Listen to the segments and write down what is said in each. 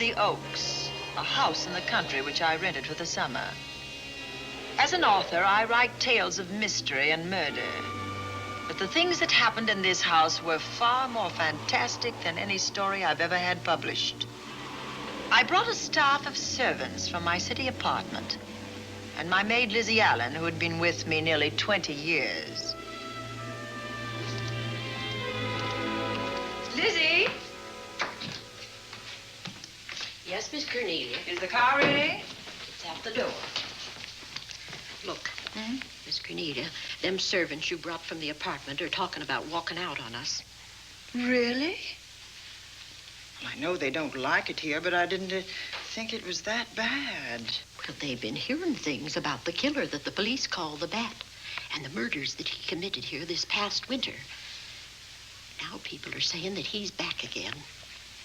the Oaks, a house in the country which I rented for the summer. As an author, I write tales of mystery and murder. But the things that happened in this house were far more fantastic than any story I've ever had published. I brought a staff of servants from my city apartment, and my maid Lizzie Allen, who had been with me nearly 20 years. Lizzie? Yes, Miss Cornelia. Is the car ready? It's out the door. Look, Miss Cornelia, them servants you brought from the apartment are talking about walking out on us. Really? Well, I know they don't like it here, but I didn't think it was that bad. Well, they've been hearing things about the killer that the police call the Bat and the murders that he committed here this past winter. Now people are saying that he's back again.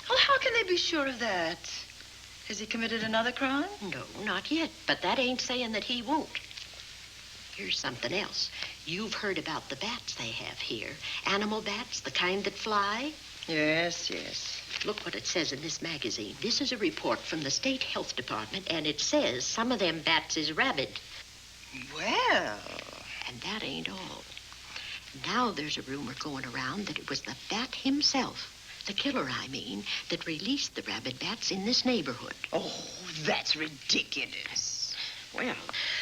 Well, how can they be sure of that? Has he committed another crime? No, not yet, but that ain't saying that he won't. Here's something else. You've heard about the bats they have here. Animal bats, the kind that fly. Yes, yes. Look what it says in this magazine. This is a report from the State Health Department, and it says some of them bats is rabid. Well. And that ain't all. Now there's a rumor going around that it was the bat himself, the killer, I mean, that released the rabid bats in this neighborhood. Oh, that's ridiculous. Well,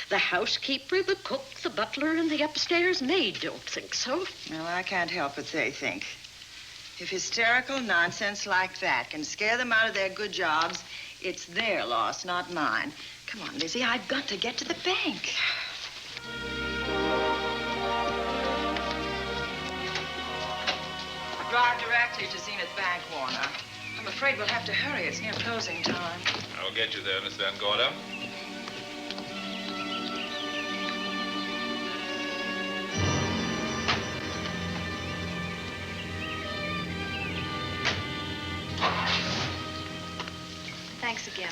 the housekeeper, the cook, the butler, and the upstairs maid don't think so. Well, I can't help what they think. If hysterical nonsense like that can scare them out of their good jobs, it's their loss, not mine. Come on, Lizzie, I've got to get to the bank. Drive directly to Zenith Bank, Warner. I'm afraid we'll have to hurry. It's near closing time. I'll get you there, Miss Van Gorder. Thanks again.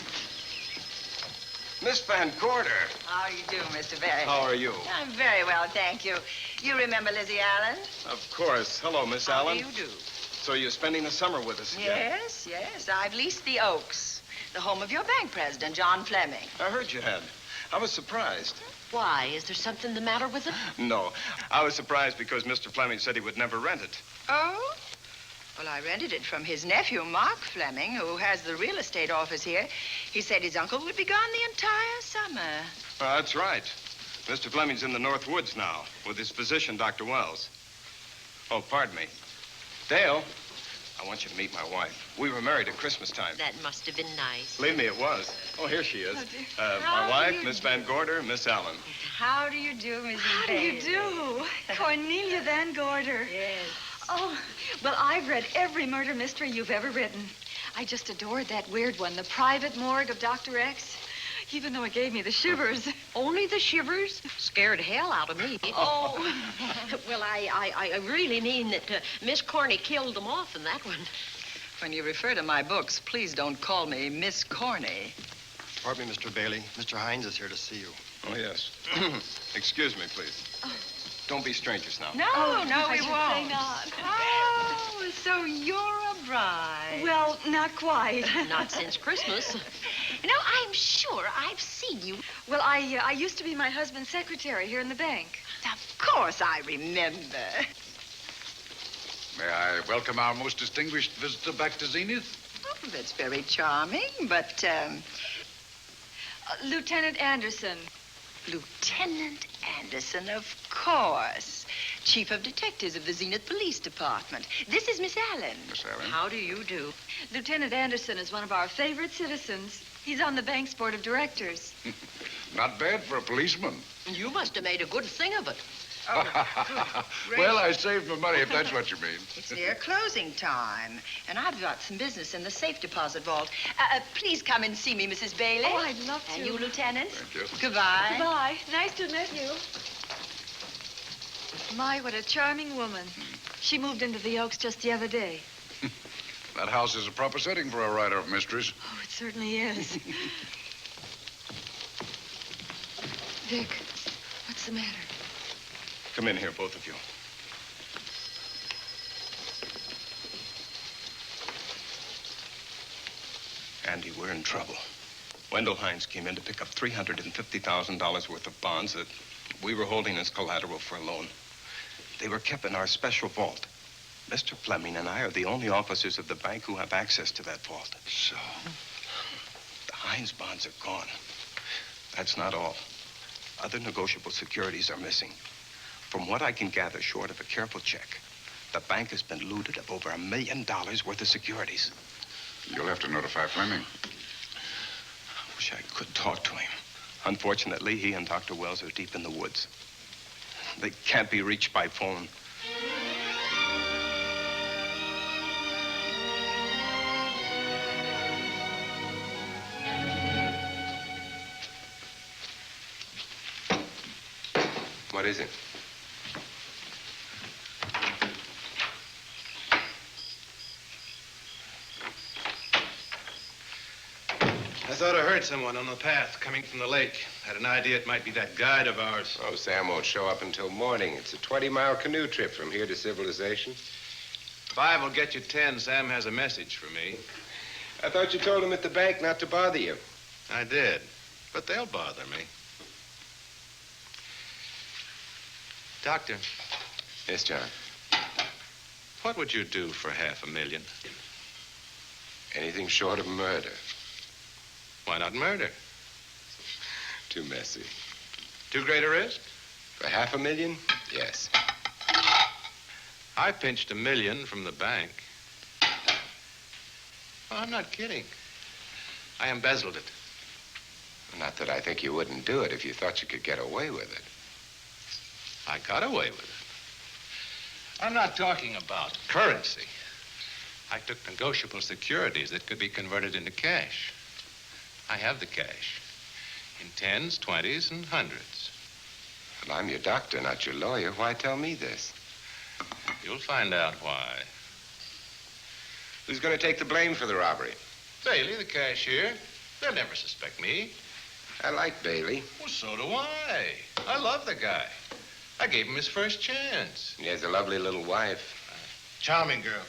Miss Van Gorder. How do you do, Mr. Barry? How are you? I'm very well, thank you. You remember Lizzie Allen? Of course. Hello, Miss How Allen. do you do? So you're spending the summer with us again? Yes, yes. I've leased the Oaks, the home of your bank president, John Fleming. I heard you had. I was surprised. Why? Is there something the matter with it? No. I was surprised because Mr. Fleming said he would never rent it. Oh? Well, I rented it from his nephew, Mark Fleming, who has the real estate office here. He said his uncle would be gone the entire summer. That's right. Mr. Fleming's in the North Woods now with his physician, Dr. Wells. Oh, pardon me. Dale, I want you to meet my wife. We were married at Christmas time. That must have been nice. Believe me, it was. Oh, here she is. Oh, dear. My How wife, do you Miss do? Van Gorder, Miss Allen. How do you do, Mrs. How do you do? Cornelia Van Gorder. Yes. Oh, well, I've read every murder mystery you've ever written. I just adored that weird one, The Private Morgue of Dr. X, even though it gave me the shivers. Only the shivers? Scared hell out of me. Oh. Well, I really mean that Miss Corney killed them off in that one. When you refer to my books, please don't call me Miss Corney. Pardon me, Mr. Bailey. Mr. Hines is here to see you. Oh, yes. Excuse me, please. Don't be strangers now. No, Oh, no, I we should won't. say not. Oh, so you're a bride. Well, not quite. Not since Christmas. You know, I'm sure I've seen you. Well, I used to be my husband's secretary here in the bank. Of course I remember. May I welcome our most distinguished visitor back to Zenith? Oh, that's very charming, but, Lieutenant Anderson. Lieutenant Anderson, of course. Chief of Detectives of the Zenith Police Department. This is Miss Allen. Miss Allen? How do you do? Lieutenant Anderson is one of our favorite citizens. He's on the bank's board of directors. Not bad for a policeman. You must have made a good thing of it. Well, I saved my money, if that's what you mean. It's near closing time, and I've got some business in the safe deposit vault. Please come and see me, Mrs. Bailey. Oh, I'd love to. And you, Lieutenant. Thank you. Goodbye. Goodbye. Nice to meet you. My, what a charming woman. She moved into the Oaks just the other day. That house is a proper setting for a writer of mysteries. Oh, it certainly is. Vic, what's the matter? Come in here, both of you. Andy, we're in trouble. Wendell Hines came in to pick up $350,000 worth of bonds that we were holding as collateral for a loan. They were kept in our special vault. Mr. Fleming and I are the only officers of the bank who have access to that vault. So? The Hines bonds are gone. That's not all. Other negotiable securities are missing. From what I can gather, short of a careful check, the bank has been looted of over $1 million worth of securities. You'll have to notify Fleming. I wish I could talk to him. Unfortunately, he and Dr. Wells are deep in the woods. They can't be reached by phone. What is it? I thought I heard someone on the path coming from the lake. Had an idea it might be that guide of ours. Oh, Sam won't show up until morning. It's a 20-mile canoe trip from here to civilization. 5 will get you 10. Sam has a message for me. I thought you told him at the bank not to bother you. I did, but they'll bother me. Doctor, Yes, John. what would you do for $500,000? Anything short of murder. Why not murder? Too messy. Too great a risk? For $500,000? Yes. I pinched $1 million from the bank. Well, I'm not kidding. I embezzled it. Not that I think you wouldn't do it if you thought you could get away with it. I got away with it. I'm not talking about currency. I took negotiable securities that could be converted into cash. I have the cash in 10s, 20s, and 100s. Well, I'm your doctor, not your lawyer. Why tell me this? You'll find out why. Who's going to take the blame for the robbery? Bailey, the cashier. They'll never suspect me. I like Bailey. Well, so do I. I love the guy. I gave him his first chance. He has a lovely little wife. Charming girl.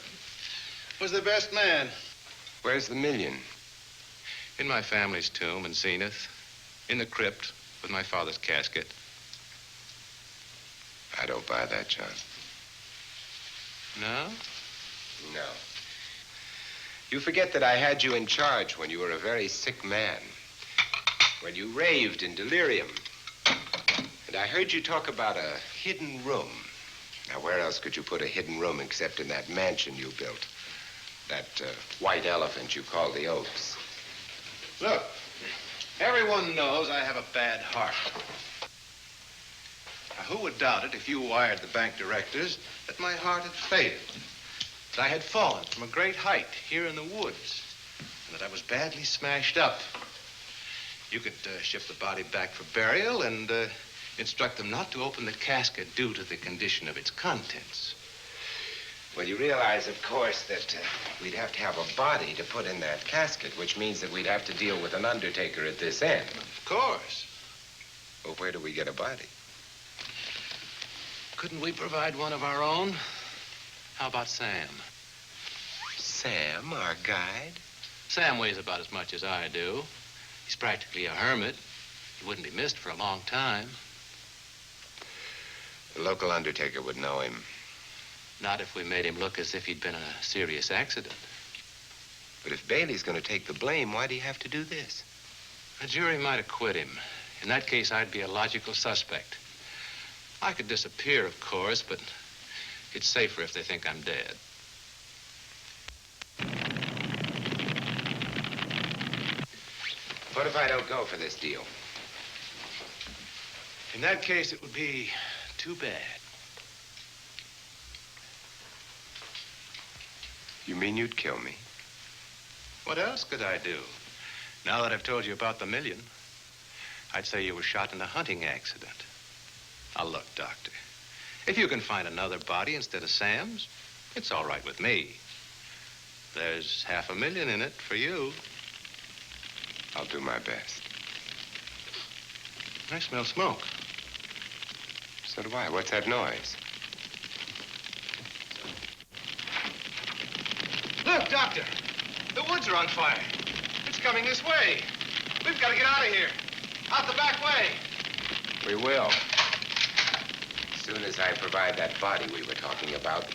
Was the best man. Where's the $1 million? In my family's tomb in Zenith. In the crypt with my father's casket. I don't buy that, John. No? No. You forget that I had you in charge when you were a very sick man. When you raved in delirium. And I heard you talk about a hidden room. Now, where else could you put a hidden room except in that mansion you built? That white elephant you call the Oaks. Look, everyone knows I have a bad heart. Now, who would doubt it if you wired the bank directors that my heart had failed? That I had fallen from a great height here in the woods. And that I was badly smashed up. You could ship the body back for burial and instruct them not to open the casket due to the condition of its contents. Well, you realize, of course, that we'd have to have a body to put in that casket, which means that we'd have to deal with an undertaker at this end. Of course. Well, where do we get a body? Couldn't we provide one of our own? How about Sam? Sam, our guide? Sam weighs about as much as I do. He's practically a hermit. He wouldn't be missed for a long time. The local undertaker would know him. Not if we made him look as if he'd been in a serious accident. But if Bailey's going to take the blame, why'd he have to do this? A jury might acquit him. In that case, I'd be a logical suspect. I could disappear, of course, but it's safer if they think I'm dead. What if I don't go for this deal? In that case, it would be too bad. You mean you'd kill me? What else could I do? Now that I've told you about the $1 million, I'd say you were shot in a hunting accident. Now, look, Doctor, if you can find another body instead of Sam's, it's all right with me. There's $500,000 in it for you. I'll do my best. I smell smoke. So do I. What's that noise? Look, Doctor, the woods are on fire. It's coming this way. We've got to get out of here. Out the back way. We will. As soon as I provide that body we were talking about.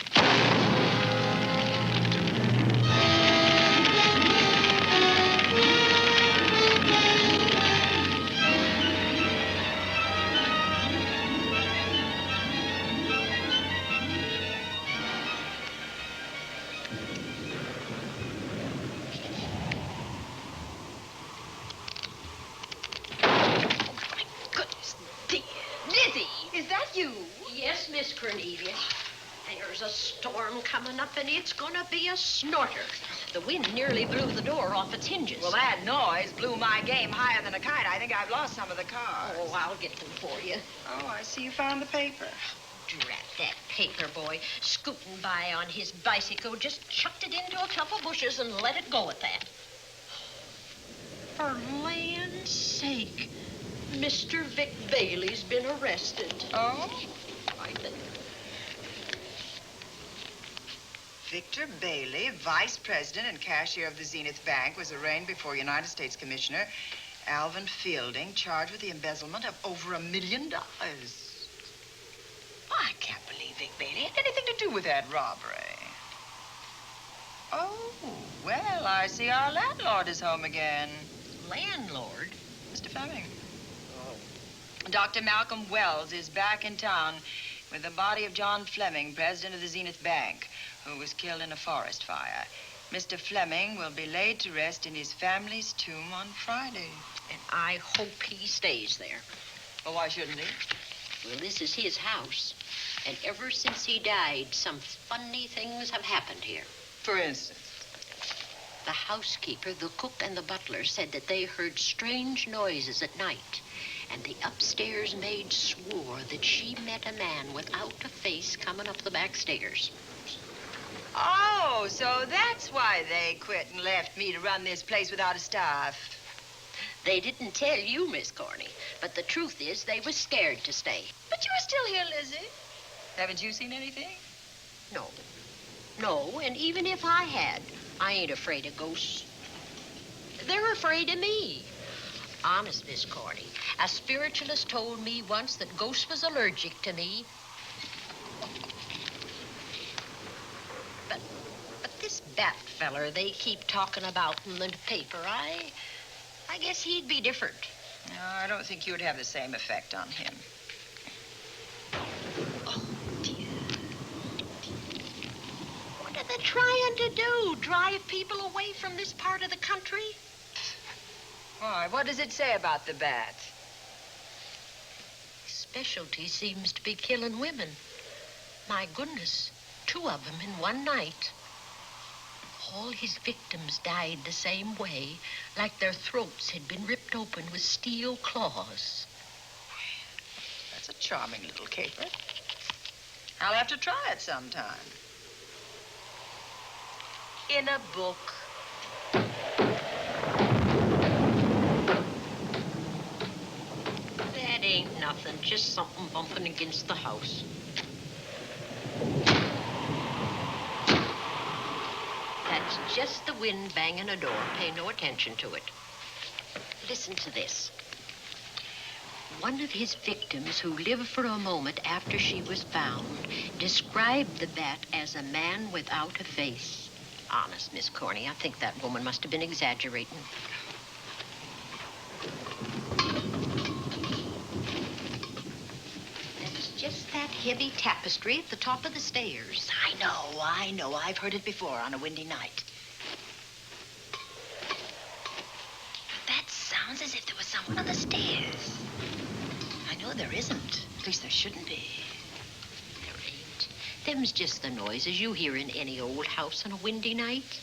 Yes, Miss Cornelia. There's a storm coming up, and it's gonna be a snorter. The wind nearly blew the door off its hinges. Well, that noise blew my game higher than a kite. I think I've lost some of the cars. Oh, I'll get them for you. Oh, I see you found the paper. Drat that paper boy, scooting by on his bicycle, just chucked it into a clump of bushes and let it go at that. For land's sake, Mr. Vic Bailey's been arrested. Oh? I think. Victor Bailey, vice president and cashier of the Zenith Bank, was arraigned before United States Commissioner Alvin Fielding, charged with the embezzlement of over $1 million. I can't believe Vic Bailey had anything to do with that robbery. Oh, well, I see our landlord is home again. Landlord? Mr. Fleming. Oh. Dr. Malcolm Wells is back in town with the body of John Fleming, president of the Zenith Bank, who was killed in a forest fire. Mr. Fleming will be laid to rest in his family's tomb on Friday. And I hope he stays there. Well, why shouldn't he? Well, this is his house. And ever since he died, some funny things have happened here. For instance? The housekeeper, the cook, and the butler said that they heard strange noises at night. And the upstairs maid swore that she met a man without a face coming up the back stairs. Oh, so that's why they quit and left me to run this place without a staff. They didn't tell you, Miss Corney, but the truth is they were scared to stay. But you're still here, Lizzie. Haven't you seen anything? No. No, and even if I had, I ain't afraid of ghosts. They're afraid of me. Honest, Miss Corney, a spiritualist told me once that ghosts was allergic to me. But this Bat feller they keep talking about in the paper, I guess he'd be different. No, I don't think you'd have the same effect on him. Oh, dear. What are they trying to do? Drive people away from this part of the country? Why, what does it say about the bat? His specialty seems to be killing women. My goodness, 2 of them in one night. All his victims died the same way, like their throats had been ripped open with steel claws. That's a charming little caper. I'll have to try it sometime. In a book. That ain't nothing, just something bumping against the house. That's just the wind banging a door. Pay no attention to it. Listen to this. One of his victims who lived for a moment after she was found described the bat as a man without a face. Honest, Miss Corney, I think that woman must have been exaggerating. That's just that heavy tapestry at the top of the stairs. I know. I've heard it before on a windy night. But that sounds as if there was someone on the stairs. I know there isn't. At least there shouldn't be. There ain't. Them's just the noises you hear in any old house on a windy night.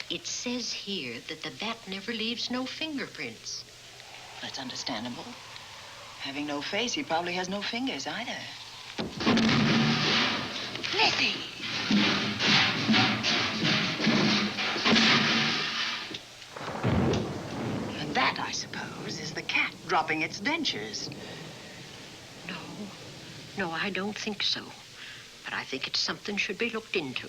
It says here that the bat never leaves no fingerprints. That's understandable. Having no face, he probably has no fingers either. Lizzie! And that, I suppose, is the cat dropping its dentures. No, I don't think so. But I think it's something should be looked into.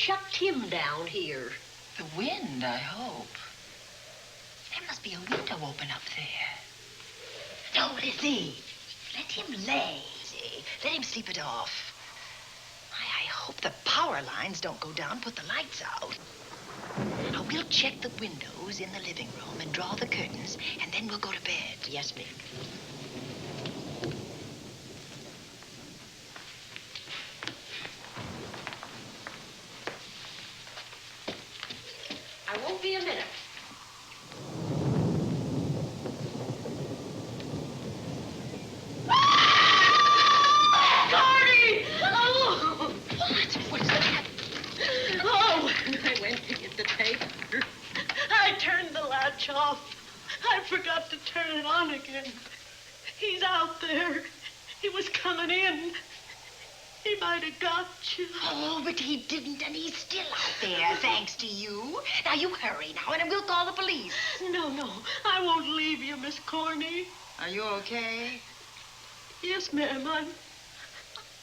shucked him down here? The wind, I hope. There must be a window open up there. No, Lizzie. Let him lay. Let him sleep it off. I hope the power lines don't go down, put the lights out. Now, we'll check the windows in the living room and draw the curtains, and then we'll go to bed. Yes, ma'am. I won't be a minute. Gordy! Oh! What's that? Oh, I went to get the paper. I turned the latch off. I forgot to turn it on again. He's out there. He was coming in. He might have got you. Oh, but he didn't, and he's still out there, thanks to you. Now, you hurry now, and we'll call the police. No, I won't leave you, Miss Corny. Are you okay? Yes, ma'am,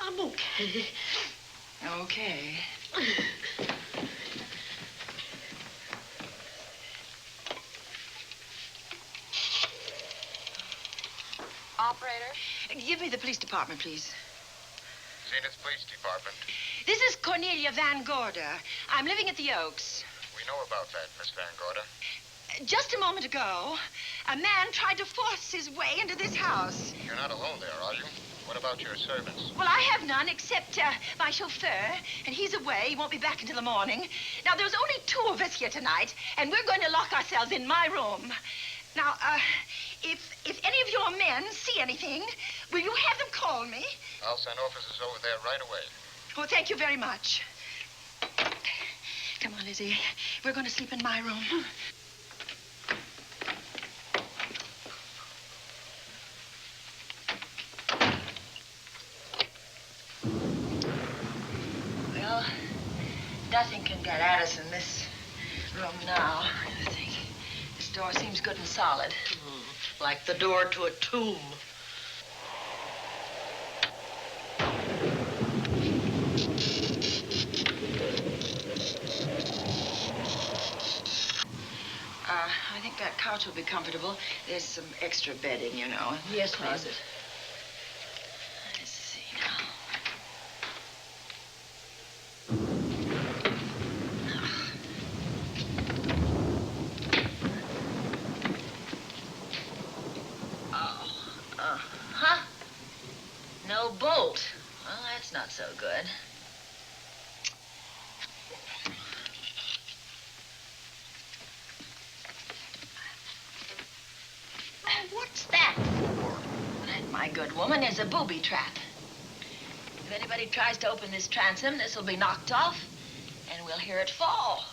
I'm okay. Okay. Operator? Give me the police department, please. Zenith Police Department. This is Cornelia Van Gorder. I'm living at the Oaks. We know about that, Miss Van Gorder. Just a moment ago, a man tried to force his way into this house. You're not alone there, are you? What about your servants? Well, I have none except my chauffeur, and he's away. He won't be back until the morning. Now, there's only 2 of us here tonight, and we're going to lock ourselves in my room. Now, if any of your men see anything, will you have them call me? I'll send officers over there right away. Oh, thank you very much. Come on, Lizzie. We're going to sleep in my room. Well, nothing can get at us in this room now, I think. This door seems good and solid. Like the door to a tomb. I think that couch will be comfortable. There's some extra bedding, you know. Yes, ma'am. Closet. Let's see now. Huh? No bolt. Well, that's not so good. What's that for? That, my good woman, is a booby trap. If anybody tries to open this transom, this will be knocked off, and we'll hear it fall.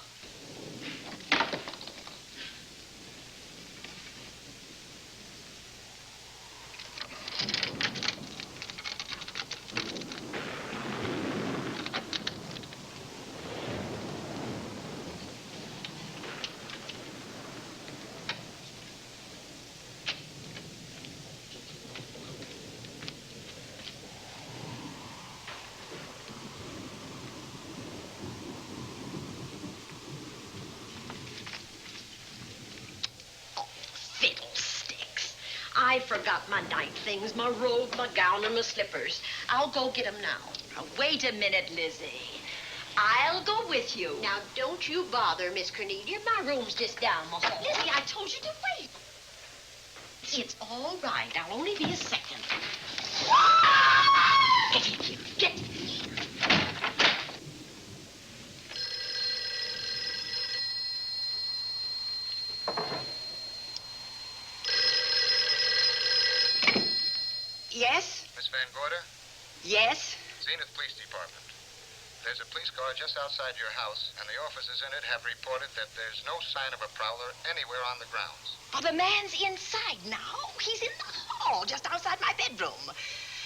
Fiddlesticks. I forgot my night things, my robe, my gown, and my slippers. I'll go get 'em now. Now, wait a minute, Lizzie. I'll go with you. Now, don't you bother, Miss Cornelia. My room's just down the hall. Lizzie, I told you to wait. It's all right. I'll only be a second. Get in here. Get in here. Yes? Miss Van Gorder, Yes? Zenith Police Department. There's a police car just outside your house, and the officers in it have reported that there's no sign of a prowler anywhere on the grounds. Oh, the man's inside now. He's in the hall, just outside my bedroom.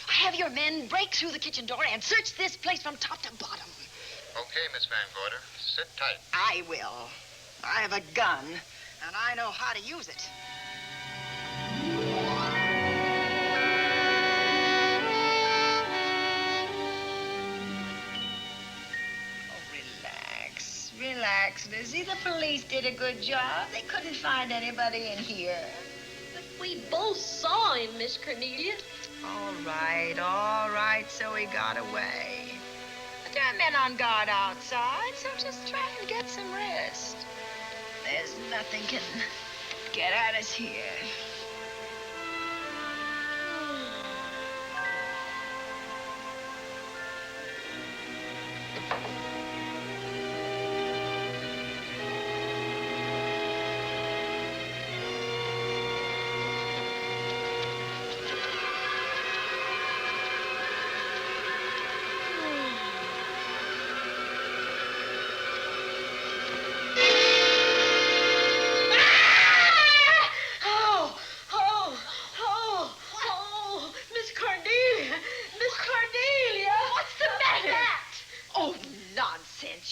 Have your men break through the kitchen door and search this place from top to bottom. Okay, Miss Van Gorder, sit tight. I will. I have a gun, and I know how to use it. Oh, relax. relax, Lizzie. The police did a good job. They couldn't find anybody in here. But we both saw him, Miss Cornelia. All right, so he got away. But there are men on guard outside, so just try and get some rest. There's nothing can get at us here.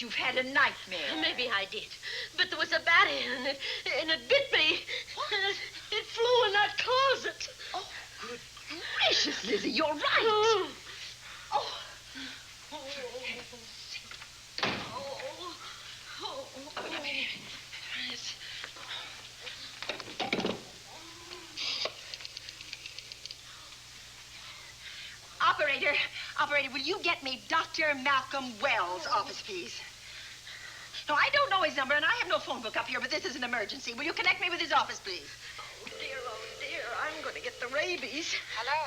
You've had a nightmare. Maybe I did. But there was a bat and it bit me. And it flew in that closet. Oh, good gracious, Lizzie, you're right. Oh. Operator, will you get me Dr. Malcolm Wells' office, please? No, I don't know his number, and I have no phone book up here, but this is an emergency. Will you connect me with his office, please? Oh, dear, I'm going to get the rabies. Hello?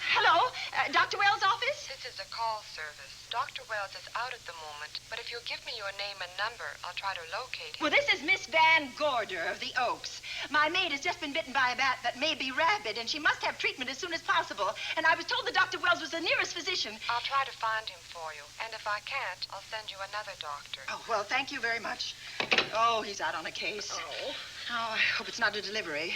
Hello? Dr. Wells' office? This is a call service. Dr. Wells is out at the moment, but if you'll give me your name and number, I'll try to locate him. Well, this is Miss Van Gorder of the Oaks. My maid has just been bitten by a bat that may be rabid, and she must have treatment as soon as possible. And I was told that Dr. Wells was the nearest physician. I'll try to find him for you, and if I can't, I'll send you another doctor. Oh, well, thank you very much. Oh, he's out on a case. Oh. Oh, I hope it's not a delivery.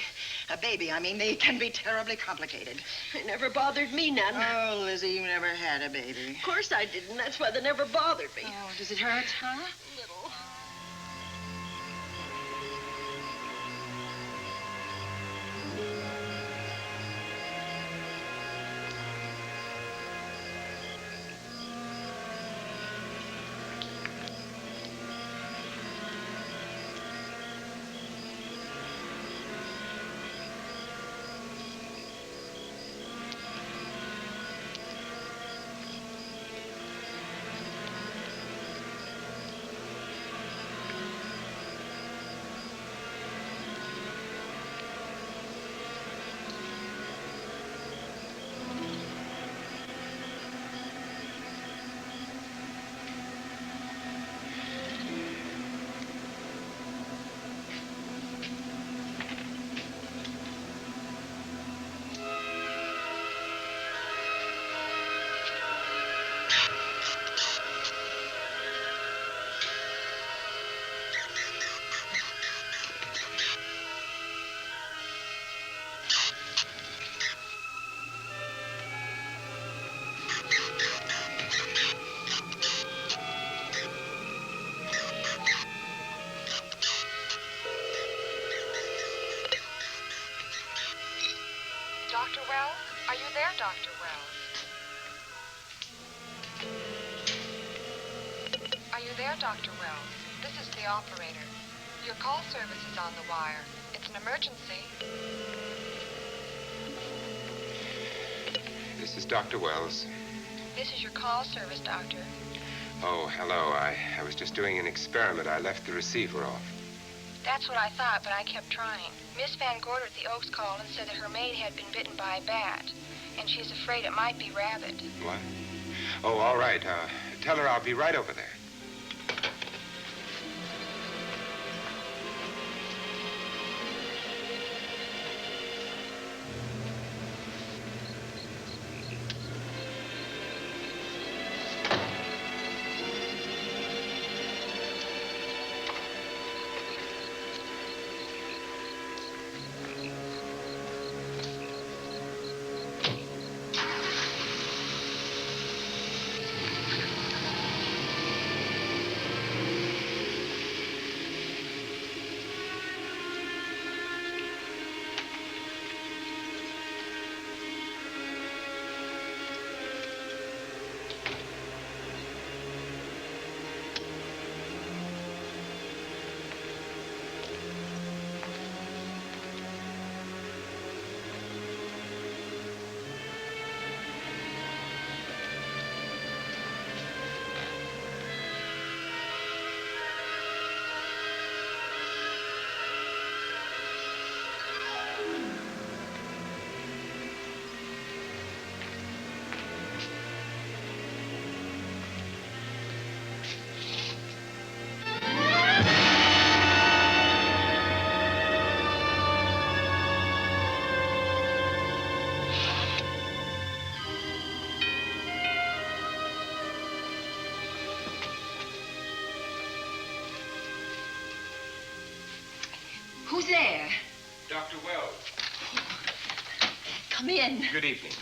A baby, I mean, they can be terribly complicated. It never bothered me none. Oh, Lizzie, you never had a baby. Of course I didn't. That's why they never bothered me. Oh, does it hurt, huh? Little. Dr. Wells? Are you there, Dr. Wells? Are you there, Dr. Wells? This is the operator. Your call service is on the wire. It's an emergency. This is Dr. Wells. This is your call service, Doctor. Oh, hello. I was just doing an experiment. I left the receiver off. That's what I thought, but I kept trying. Miss Van Gorder at the Oaks called and said that her maid had been bitten by a bat, and she's afraid it might be rabid. What? Oh, all right. Tell her I'll be right over there. there? Dr. Wells. Come in. Good evening.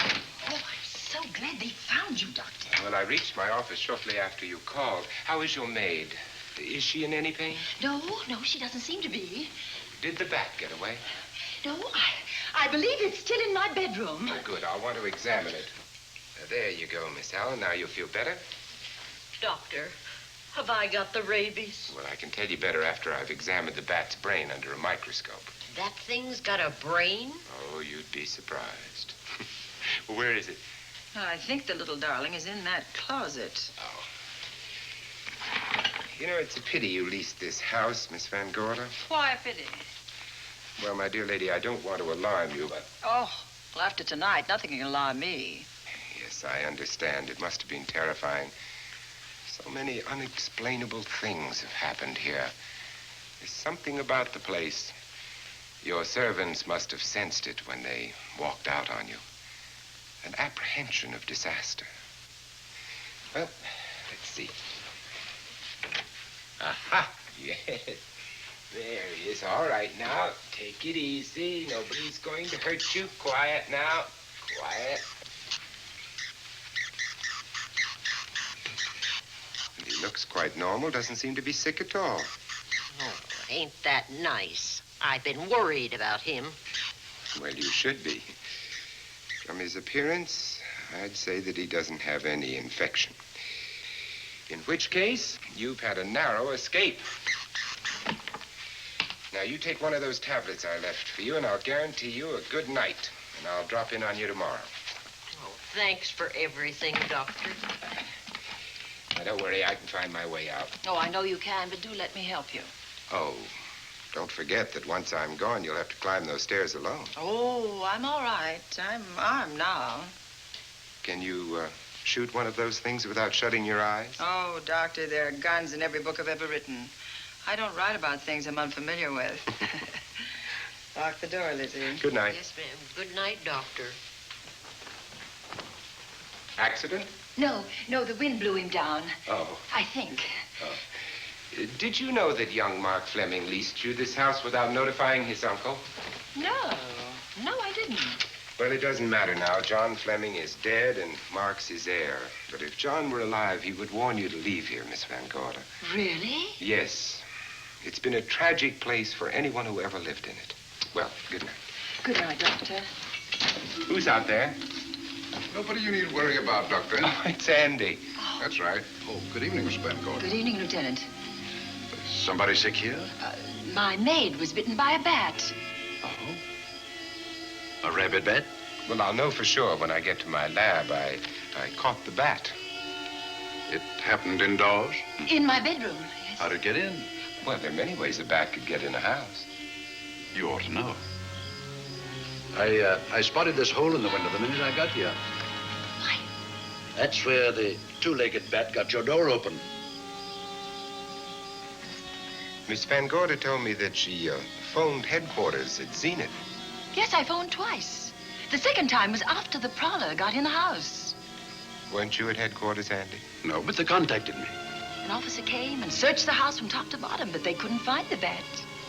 Oh, I'm so glad they found you, Doctor. Well, I reached my office shortly after you called. How is your maid? Is she in any pain? No, she doesn't seem to be. Did the bat get away? No, I believe it's still in my bedroom. Oh, good. I'll want to examine it. There you go, Miss Allen. Now you feel better? Doctor, have I got the rabies? Well, I can tell you better after I've examined the bat's brain under a microscope. That thing's got a brain? Oh, you'd be surprised. Where is it? I think the little darling is in that closet. Oh. You know, it's a pity you leased this house, Miss Van Gorder. Why a pity? Well, my dear lady, I don't want to alarm you, but... Oh, well, after tonight, nothing can alarm me. Yes, I understand. It must have been terrifying. So many unexplainable things have happened here. There's something about the place. Your servants must have sensed it when they walked out on you. An apprehension of disaster. Well, let's see. Aha! Yes. There he is. All right, now, take it easy. Nobody's going to hurt you. Quiet now. Quiet. And he looks quite normal. Doesn't seem to be sick at all. Oh, ain't that nice? I've been worried about him. Well, you should be. From his appearance, I'd say that he doesn't have any infection. In which case, you've had a narrow escape. Now, you take one of those tablets I left for you, and I'll guarantee you a good night. And I'll drop in on you tomorrow. Oh, thanks for everything, Doctor. Now, don't worry, I can find my way out. Oh, I know you can, but do let me help you. Oh, don't forget that once I'm gone, you'll have to climb those stairs alone. Oh, I'm all right. I'm armed now. Can you shoot one of those things without shutting your eyes? Oh, Doctor, there are guns in every book I've ever written. I don't write about things I'm unfamiliar with. Lock the door, Lizzie. Good night. Yes, ma'am. Good night, Doctor. Accident? No, the wind blew him down. Oh. I think. Did you know that young Mark Fleming leased you this house without notifying his uncle? No, I didn't. Well, it doesn't matter now. John Fleming is dead and Mark's his heir. But if John were alive, he would warn you to leave here, Miss Van Gorder. Really? Yes. It's been a tragic place for anyone who ever lived in it. Well, good night. Good night, Doctor. Who's out there? Nobody you need worry about, Doctor. Oh, it's Andy. That's right. Oh, good evening, Miss Van Gorder. Good evening, Lieutenant. Somebody sick here? My maid was bitten by a bat. Oh? A rabid bat? Well, I'll know for sure when I get to my lab. I caught the bat. It happened indoors? In my bedroom, yes. How'd it get in? Well, there are many ways a bat could get in a house. You ought to know. I spotted this hole in the window the minute I got here. Why? That's where the two-legged bat got your door open. Miss Van Gorder told me that she phoned headquarters at Zenith. Yes, I phoned twice. The second time was after the prowler got in the house. Weren't you at headquarters, Andy? No, but they contacted me. An officer came and searched the house from top to bottom, but they couldn't find the bat.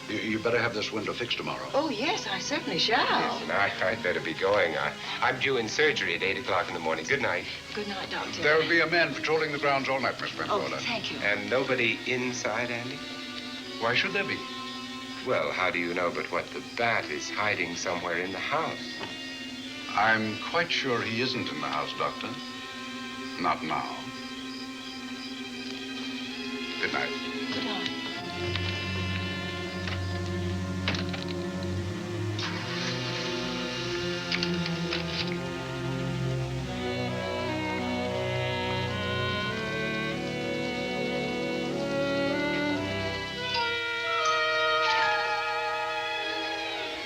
You better have this window fixed tomorrow. Oh, yes, I certainly shall. Yes, and I'd better be going. I'm due in surgery at 8 o'clock in the morning. Good night. Good night, Doctor. There will be a man patrolling the grounds all night, Miss Van Oh, Gorder. thank you. And nobody inside, Andy? Why should there be? Well, how do you know but what the bat is hiding somewhere in the house? I'm quite sure he isn't in the house, Doctor. Not now. Good night. Good night.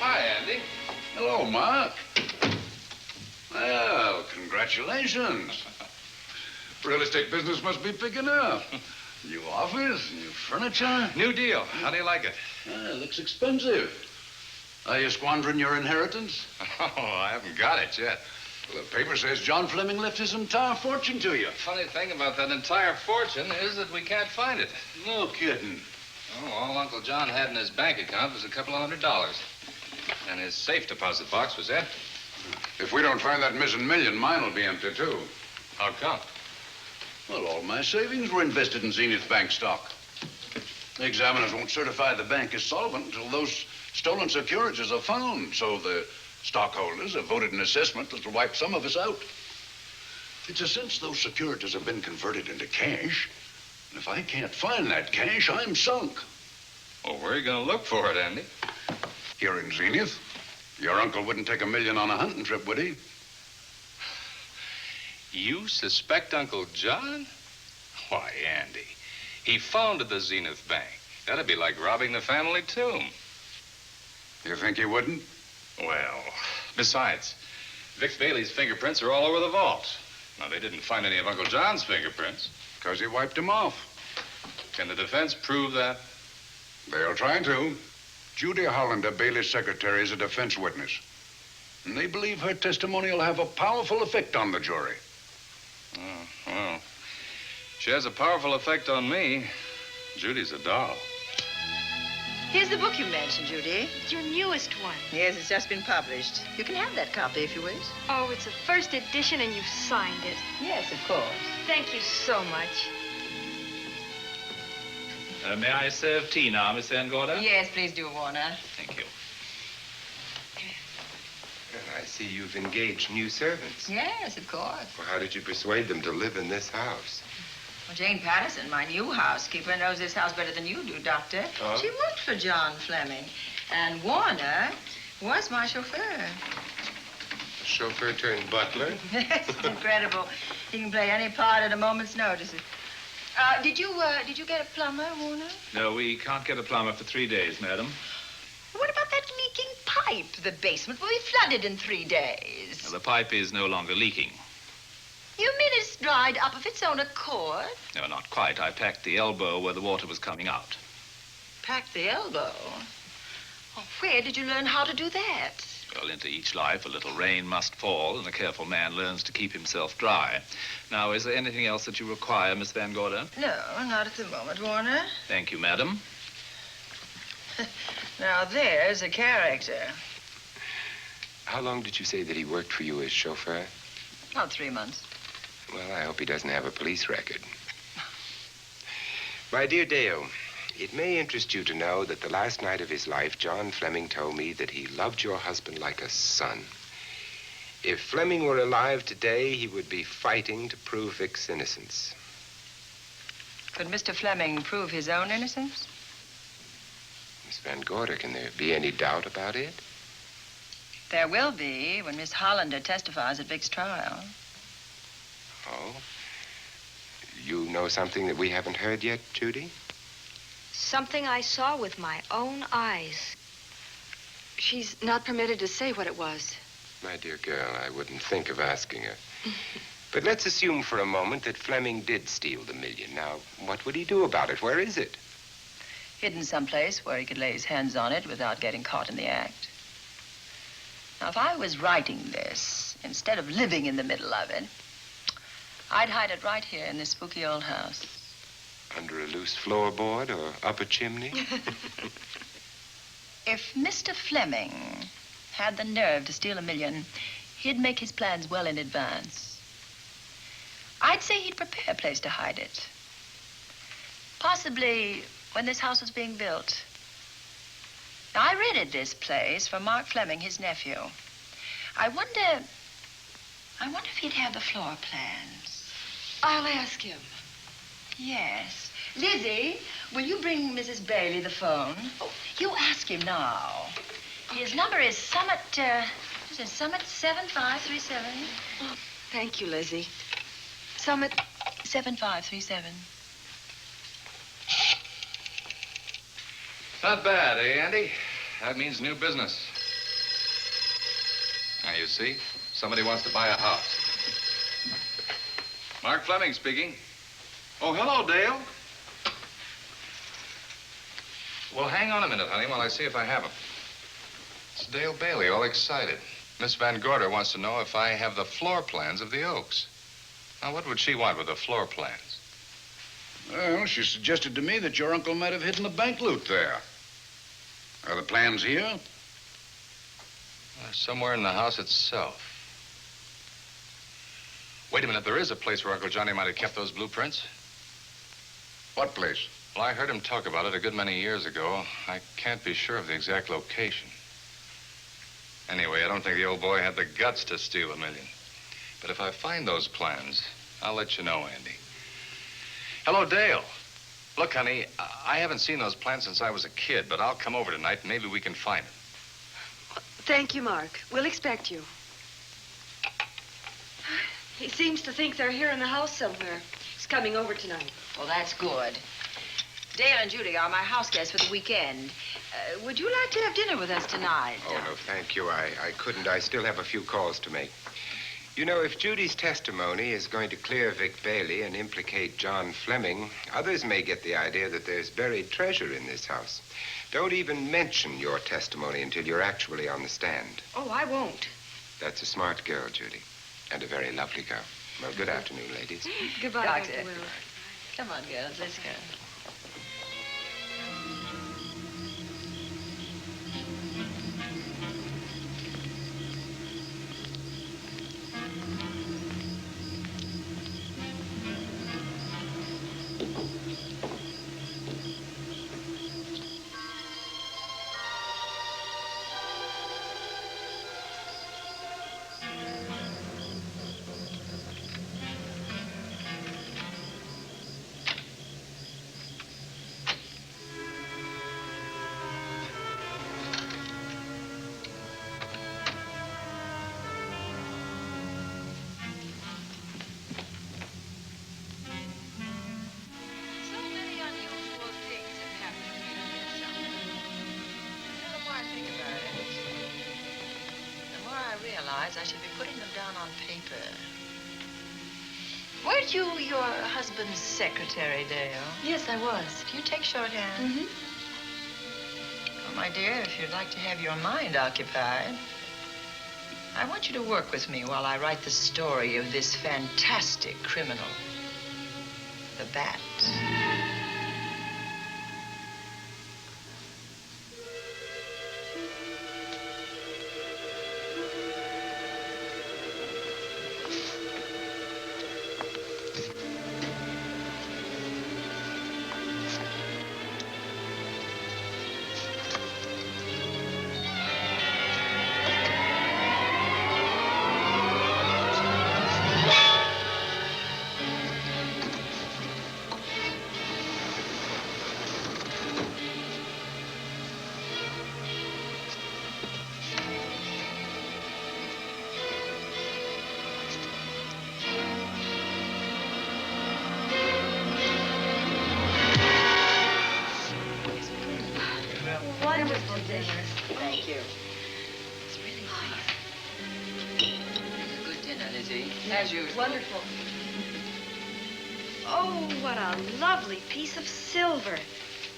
Hi, Andy. Hello, Mark. Well, congratulations. Real estate business must be picking up. New office, new furniture. New deal. How do you like it? Looks expensive. Are you squandering your inheritance? Oh, I haven't got it yet. Well, the paper says John Fleming left his entire fortune to you. Funny thing about that entire fortune is that we can't find it. No kidding. Oh, all Uncle John had in his bank account was a couple of $100. And his safe deposit box was empty. If we don't find that missing million, mine will be empty, too. How come? Well, all my savings were invested in Zenith Bank stock. The examiners won't certify the bank is solvent until those stolen securities are found. So the stockholders have voted an assessment that will wipe some of us out. It's a since those securities have been converted into cash. And if I can't find that cash, I'm sunk. Well, where are you going to look for it, Andy? Here in Zenith. Your uncle wouldn't take $1 million on a hunting trip, would he? You suspect Uncle John? Why, Andy, he founded the Zenith Bank. That'd be like robbing the family tomb. You think he wouldn't? Well, besides, Vic Bailey's fingerprints are all over the vault. Now, they didn't find any of Uncle John's fingerprints. Because he wiped them off. Can the defense prove that? They'll try to. Judy Hollander, Bailey's secretary, is a defense witness. And they believe her testimony will have a powerful effect on the jury. Oh, well, she has a powerful effect on me. Judy's a doll. Here's the book you mentioned, Judy. It's your newest one. Yes, it's just been published. You can have that copy if you wish. Oh, it's a first edition and you've signed it. Yes, of course. Thank you so much. May I serve tea now, Miss Van Gorder? Yes, please do, Warner. Thank you. Well, I see you've engaged new servants. Yes, of course. Well, how did you persuade them to live in this house? Well, Jane Patterson, my new housekeeper, knows this house better than you do, Doctor. Oh? She worked for John Fleming. And Warner was my chauffeur. Chauffeur turned butler? Yes, it's incredible. He can play any part at a moment's notice. Did you get a plumber, Warner? No, we can't get a plumber for 3 days, madam. What about that leaking pipe? The basement will be flooded in 3 days. Well, the pipe is no longer leaking. You mean it's dried up of its own accord? No, not quite. I packed the elbow where the water was coming out. Packed the elbow? Oh, where did you learn how to do that? Well, into each life, a little rain must fall, and a careful man learns to keep himself dry. Now, is there anything else that you require, Miss Van Gorder? No, not at the moment, Warner. Thank you, madam. Now, there's a character. How long did you say that he worked for you as chauffeur? About 3 months. Well, I hope he doesn't have a police record. My dear Dale, it may interest you to know that the last night of his life, John Fleming told me that he loved your husband like a son. If Fleming were alive today, he would be fighting to prove Vic's innocence. Could Mr. Fleming prove his own innocence? Miss Van Gorder, can there be any doubt about it? There will be when Miss Hollander testifies at Vic's trial. Oh? You know something that we haven't heard yet, Judy? Something I saw with my own eyes. She's not permitted to say what it was. My dear girl, I wouldn't think of asking her. But let's assume for a moment that Fleming did steal the $1 million. Now, what would he do about it? Where is it? Hidden someplace where he could lay his hands on it without getting caught in the act. Now, if I was writing this, instead of living in the middle of it, I'd hide it right here in this spooky old house. Under a loose floorboard or up a chimney? If Mr. Fleming had the nerve to steal $1 million, he'd make his plans well in advance. I'd say he'd prepare a place to hide it. Possibly when this house was being built. Now, I rented this place from Mark Fleming, his nephew. I wonder if he'd have the floor plans. I'll ask him. Yes. Lizzie, will you bring Mrs. Bailey the phone? Oh, you ask him now. His number is Summit 7537. Oh, thank you, Lizzie. Summit 7537. Not bad, eh, Andy? That means new business. Now, you see, somebody wants to buy a house. Mark Fleming speaking. Oh, hello, Dale. Well, hang on a minute, honey, while I see if I have him. It's Dale Bailey, all excited. Miss Van Gorder wants to know if I have the floor plans of the Oaks. Now, what would she want with the floor plans? Well, she suggested to me that your uncle might have hidden the bank loot there. Are the plans here? Somewhere in the house itself. Wait a minute, there is a place where Uncle Johnny might have kept those blueprints. What place? Well, I heard him talk about it a good many years ago. I can't be sure of the exact location. Anyway, I don't think the old boy had the guts to steal $1 million. But if I find those plans, I'll let you know, Andy. Hello, Dale. Look, honey, I haven't seen those plans since I was a kid, but I'll come over tonight and maybe we can find them. Thank you, Mark. We'll expect you. He seems to think they're here in the house somewhere. He's coming over tonight. Well, that's good. Dale and Judy are my house guests for the weekend. Would you like to have dinner with us tonight? Oh, no, thank you. I couldn't. I still have a few calls to make. You know, if Judy's testimony is going to clear Vic Bailey and implicate John Fleming, others may get the idea that there's buried treasure in this house. Don't even mention your testimony until you're actually on the stand. Oh, I won't. That's a smart girl, Judy, and a very lovely girl. Well, good afternoon, ladies. Goodbye, Doctor. Dr. Will. Come on, girls, let's go. I should be putting them down on paper. Weren't you your husband's secretary, Dale? Yes, I was. Do you take shorthand? Mm-hmm. Well, my dear, if you'd like to have your mind occupied, I want you to work with me while I write the story of this fantastic criminal, the Bat. Thank you. It's really nice. Good dinner, Lizzie. As usual. Wonderful. Oh, what a lovely piece of silver.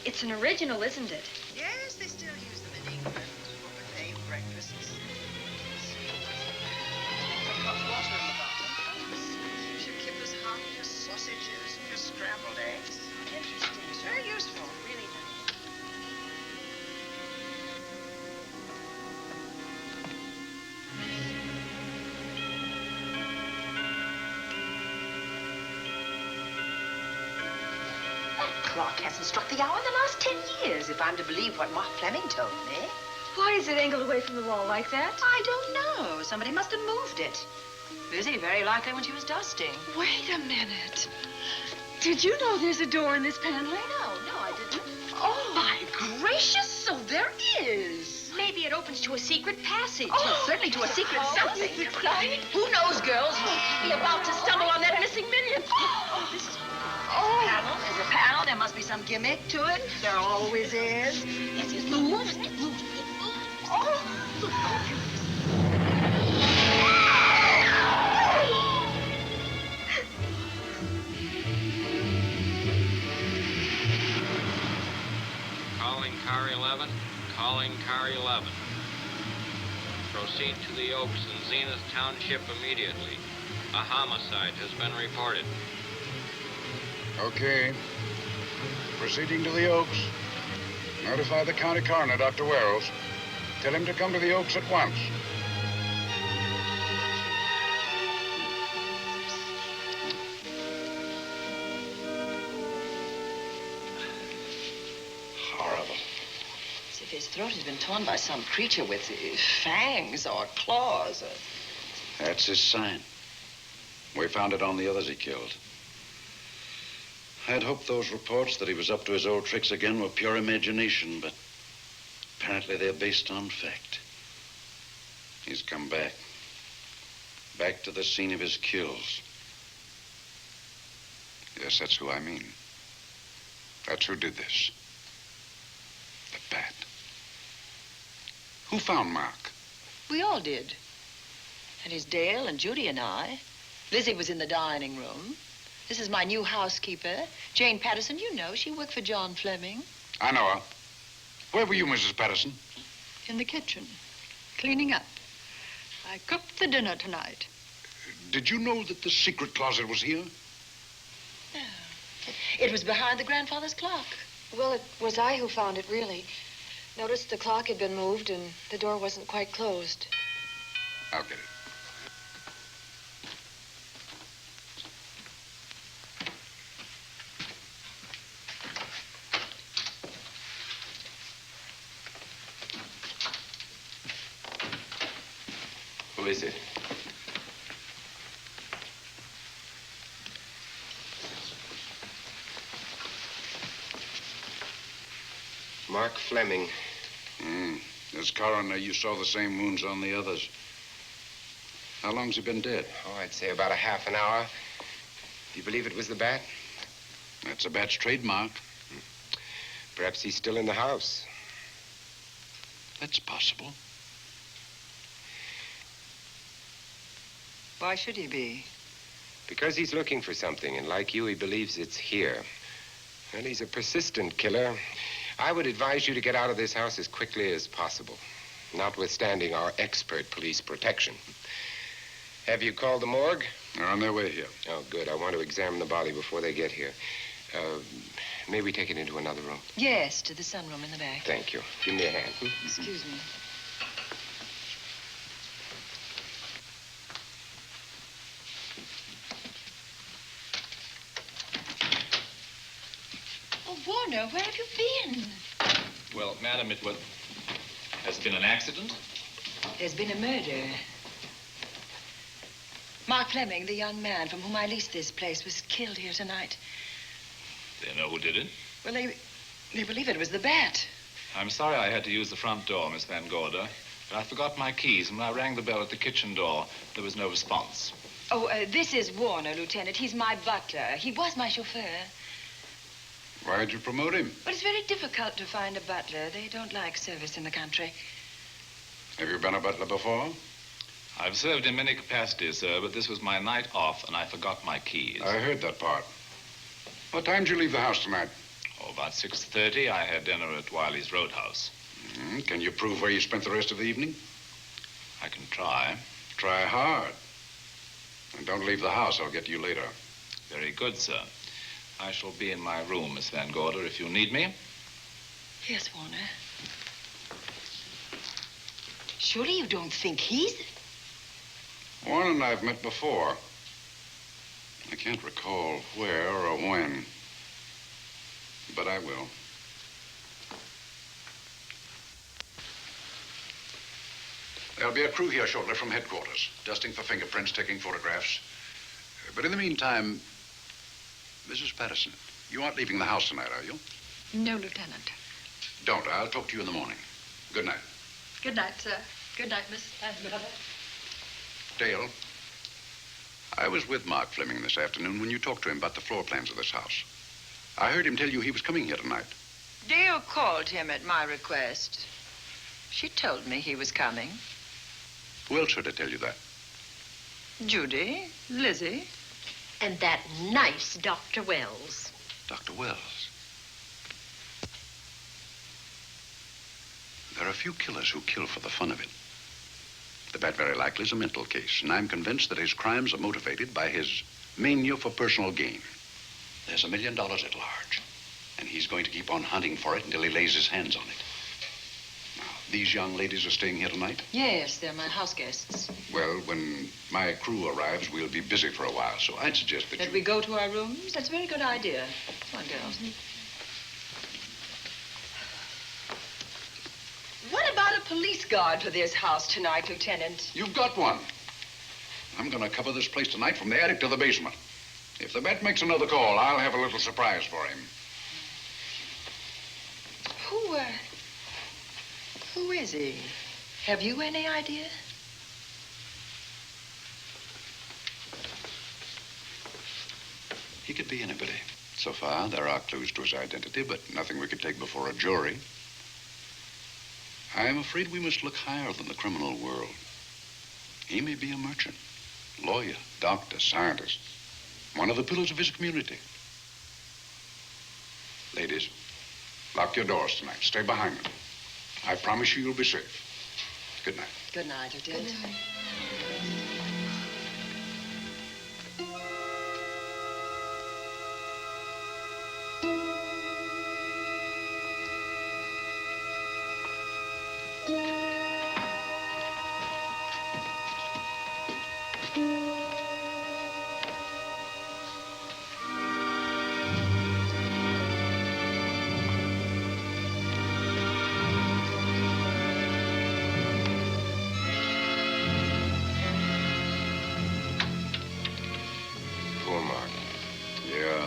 It's an original, isn't it? Yes, they still use them in England for buffet breakfasts. I've got water in the bottom. Keeps your kippers hot, your sausages, your scrambled eggs. Interesting. It's very useful. Really nice. Clock hasn't struck the hour in the last 10 years, if I'm to believe what Mark Fleming told me. Why is it angled away from the wall like that? I don't know. Somebody must have moved it. Lizzie, very likely when she was dusting. Wait a minute. Did you know there's a door in this paneling? No, I didn't. Oh, my gracious, so there is. Maybe it opens to a secret passage. Oh, certainly to a secret something. Is it exciting? Who knows, girls? We'll be about to stumble on that missing $1 million. Oh, this is panel. There's a panel. There must be some gimmick to it. There always is. Yes, it moves. It moves. Calling car 11. Calling car 11. Proceed to the Oaks in Zenith Township immediately. A homicide has been reported. Okay. proceeding to the Oaks. Notify the county coroner, Dr. Wells. Tell him to come to the Oaks at once. Horrible. As if his throat has been torn by some creature with fangs or claws. That's his sign. We found it on the others he killed. I'd hoped those reports that he was up to his old tricks again were pure imagination, but apparently they're based on fact. He's come back. Back to the scene of his kills. Yes, that's who I mean. That's who did this. The bat. Who found Mark? We all did. And it's Dale and Judy and I. Lizzie was in the dining room. This is my new housekeeper, Jane Patterson. You know, she worked for John Fleming. I know her. Where were you, Mrs. Patterson? In the kitchen, cleaning up. I cooked the dinner tonight. Did you know that the secret closet was here? No. It was behind the grandfather's clock. Well, it was I who found it, really. Noticed the clock had been moved and the door wasn't quite closed. I'll get it. Who is it? Mark Fleming. As coroner, you saw the same wounds on the others. How long's he been dead? Oh, I'd say about a half an hour. Do you believe it was the bat? That's a bat's trademark. Perhaps he's still in the house. That's possible. Why should he be? Because he's looking for something, and like you, he believes it's here. And he's a persistent killer. I would advise you to get out of this house as quickly as possible, notwithstanding our expert police protection. Have you called the morgue? They're on their way here. Oh, good. I want to examine the body before they get here. May we take it into another room? Yes, to the sunroom in the back. Thank you. Give me a hand. Excuse me. Oh, Warner, where have you been? Well, madam, has been an accident? There's been a murder. Mark Fleming, the young man from whom I leased this place, was killed here tonight. They know who did it? Well, they believe it was the bat. I'm sorry I had to use the front door, Miss Van Gorder, but I forgot my keys, and when I rang the bell at the kitchen door, there was no response. Oh, this is Warner, Lieutenant. He's my butler. He was my chauffeur. Why'd you promote him? But it's very difficult to find a butler. They don't like service in the country. Have you been a butler before? I've served in many capacities, sir, but this was my night off, and I forgot my keys. I heard that part. What time did you leave the house tonight? Oh, about 6:30. I had dinner at Wiley's Roadhouse. Can you prove where you spent the rest of the evening? I can try. Try hard. And don't leave the house. I'll get to you later. Very good, sir. I shall be in my room, Miss Van Gorder, if you need me. Yes, Warner. Surely you don't think he's... Warren and I've met before. I can't recall where or when, but I will. There'll be a crew here shortly from headquarters, dusting for fingerprints, taking photographs. But in the meantime, Mrs. Patterson, you aren't leaving the house tonight, are you? No, Lieutenant. Don't. I'll talk to you in the morning. Good night. Good night, sir. Good night, Miss Van Gorder. Dale, I was with Mark Fleming this afternoon when you talked to him about the floor plans of this house. I heard him tell you he was coming here tonight. Dale called him at my request. She told me he was coming. Who else heard her tell you that? Judy, Lizzie. And that nice Dr. Wells. Dr. Wells. There are a few killers who kill for the fun of it. The bat very likely is a mental case, and I'm convinced that his crimes are motivated by his mania for personal gain. There's $1 million at large, And he's going to keep on hunting for it until he lays his hands on it. Now, these young ladies are staying here tonight? Yes, they're my house guests. Well, when my crew arrives, we'll be busy for a while, so I'd suggest that we go to our rooms? That's a very good idea. Come on, girls. What about a police guard for this house tonight, Lieutenant? You've got one. I'm going to cover this place tonight from the attic to the basement. If the bat makes another call, I'll have a little surprise for him. Who is he? Have you any idea? He could be anybody. So far, there are clues to his identity, but nothing we could take before a jury. I'm afraid we must look higher than the criminal world. He may be a merchant, lawyer, doctor, scientist, one of the pillars of his community. Ladies, lock your doors tonight. Stay behind them. I promise you you'll be safe. Good night. Good night, Lieutenant. Good night.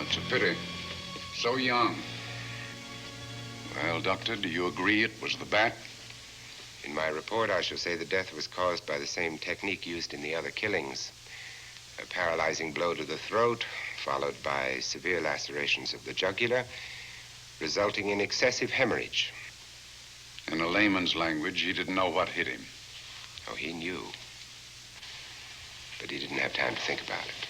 It's a pity. So young. Well, Doctor, do you agree it was the bat? In my report, I shall say the death was caused by the same technique used in the other killings. A paralyzing blow to the throat, followed by severe lacerations of the jugular, resulting in excessive hemorrhage. In a layman's language, he didn't know what hit him. Oh, he knew. But he didn't have time to think about it.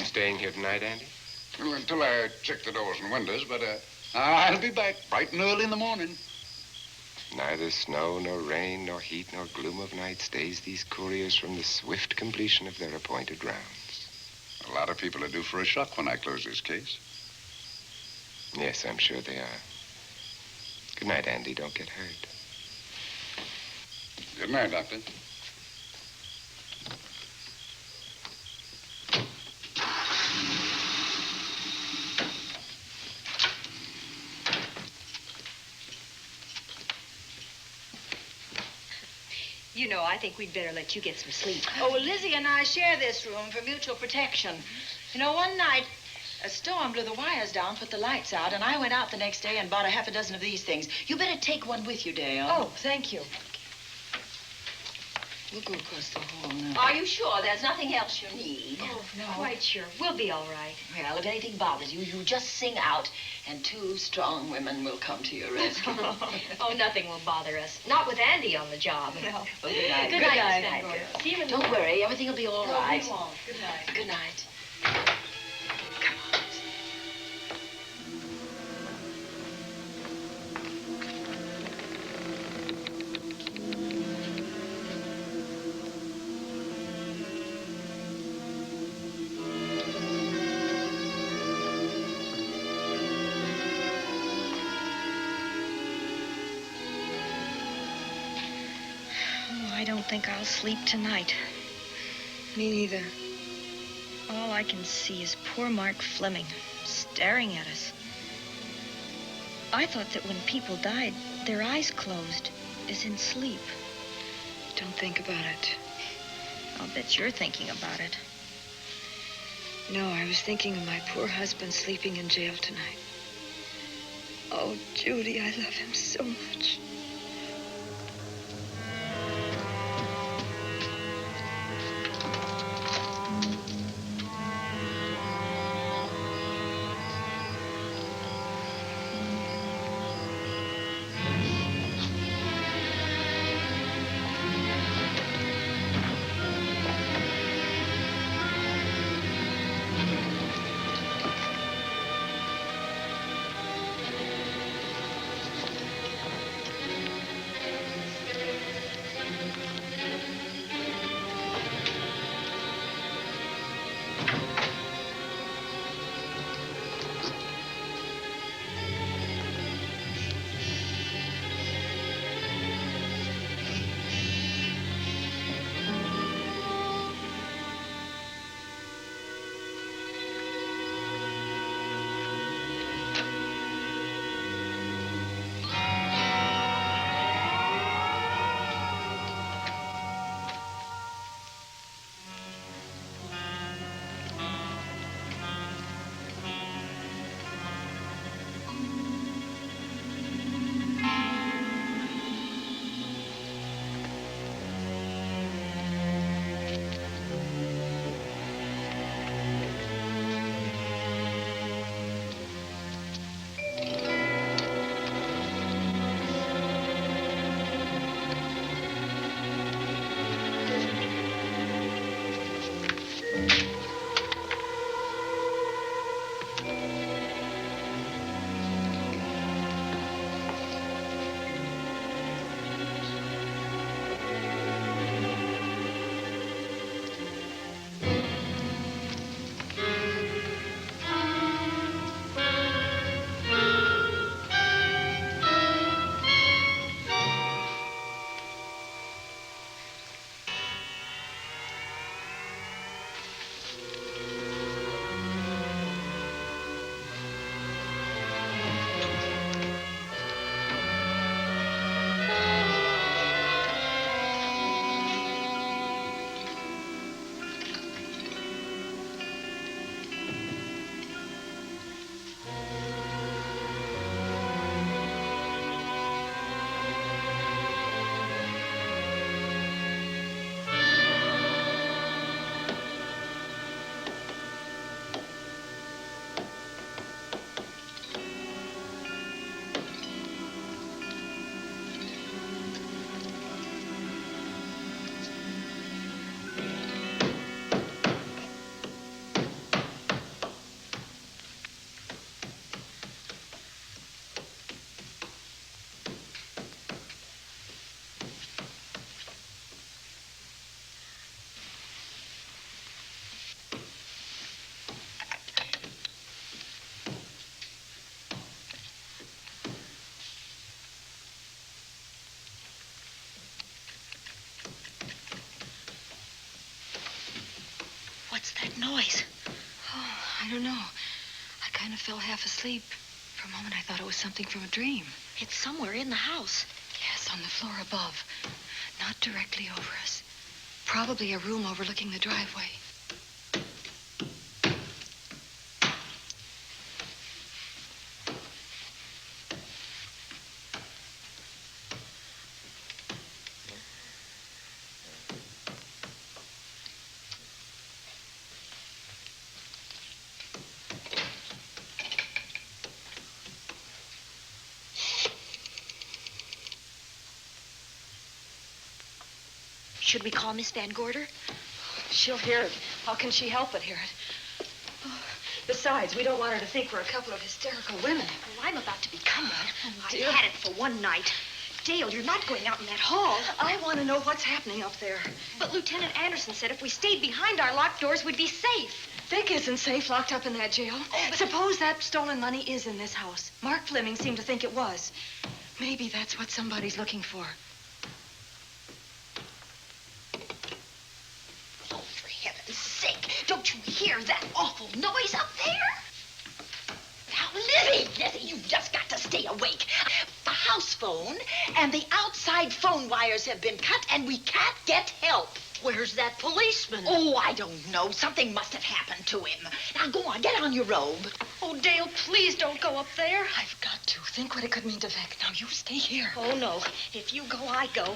Staying here tonight, Andy? Well, until I check the doors and windows, but I'll be back bright and early in the morning. Neither snow, nor rain, nor heat, nor gloom of night stays these couriers from the swift completion of their appointed rounds. A lot of people are due for a shock when I close this case. Yes, I'm sure they are. Good night, Andy. Don't get hurt. Good night, Doctor. You know, I think we'd better let you get some sleep. Oh, well, Lizzie and I share this room for mutual protection. You know, one night, a storm blew the wires down, put the lights out, and I went out the next day and bought a half a dozen of these things. You better take one with you, Dale. Oh, thank you. We'll go across the hall now. Are you sure there's nothing else you need? Oh, no. Quite sure. We'll be all right. Well, if anything bothers you, you just sing out, and two strong women will come to your rescue. Oh, nothing will bother us. Not with Andy on the job. No. Well, good night. Good night, Miss Van Gordon. See you in the Don't worry. Everything will be all right. We won't. Good night. Good night. I don't think I'll sleep tonight. Me neither. All I can see is poor Mark Fleming staring at us. I thought that when people died, their eyes closed, as in sleep. Don't think about it. I'll bet you're thinking about it. No, I was thinking of my poor husband sleeping in jail tonight. Oh, Judy, I love him so much. That noise. Oh, I don't know. I kind of fell half asleep. For a moment, I thought it was something from a dream. It's somewhere in the house. Yes, on the floor above. Not directly over us. Probably a room overlooking the driveway. Should we call Miss Van Gorder? She'll hear it. How can she help but hear it? Oh, besides, we don't want her to think we're a couple of hysterical women. Well, I'm about to become one. I've dear. had it for one night. Dale, you're not going out in that hall. I want to know what's happening up there. But Lieutenant Anderson said if we stayed behind our locked doors, we'd be safe. Dick isn't safe locked up in that jail. Suppose that stolen money is in this house. Mark Fleming seemed to think it was. Maybe that's what somebody's looking for. Heaven's sake, don't you hear that awful noise up there? Now, Lizzie, you've just got to stay awake. The house phone and the outside phone wires have been cut, and we can't get help. Where's that policeman? Oh, I don't know. Something must have happened to him. Now, go on, get on your robe. Oh, Dale, please don't go up there. I've got to. Think what it could mean to Vic. Now, you stay here. Oh, no. If you go, I go.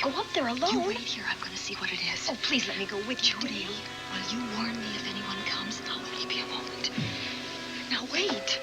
Go up there alone. You wait here. I'm going to see what it is. Oh, please let me go with you, Judy, Dale. will you warn me if anyone comes? I'll only be a moment. Now, wait.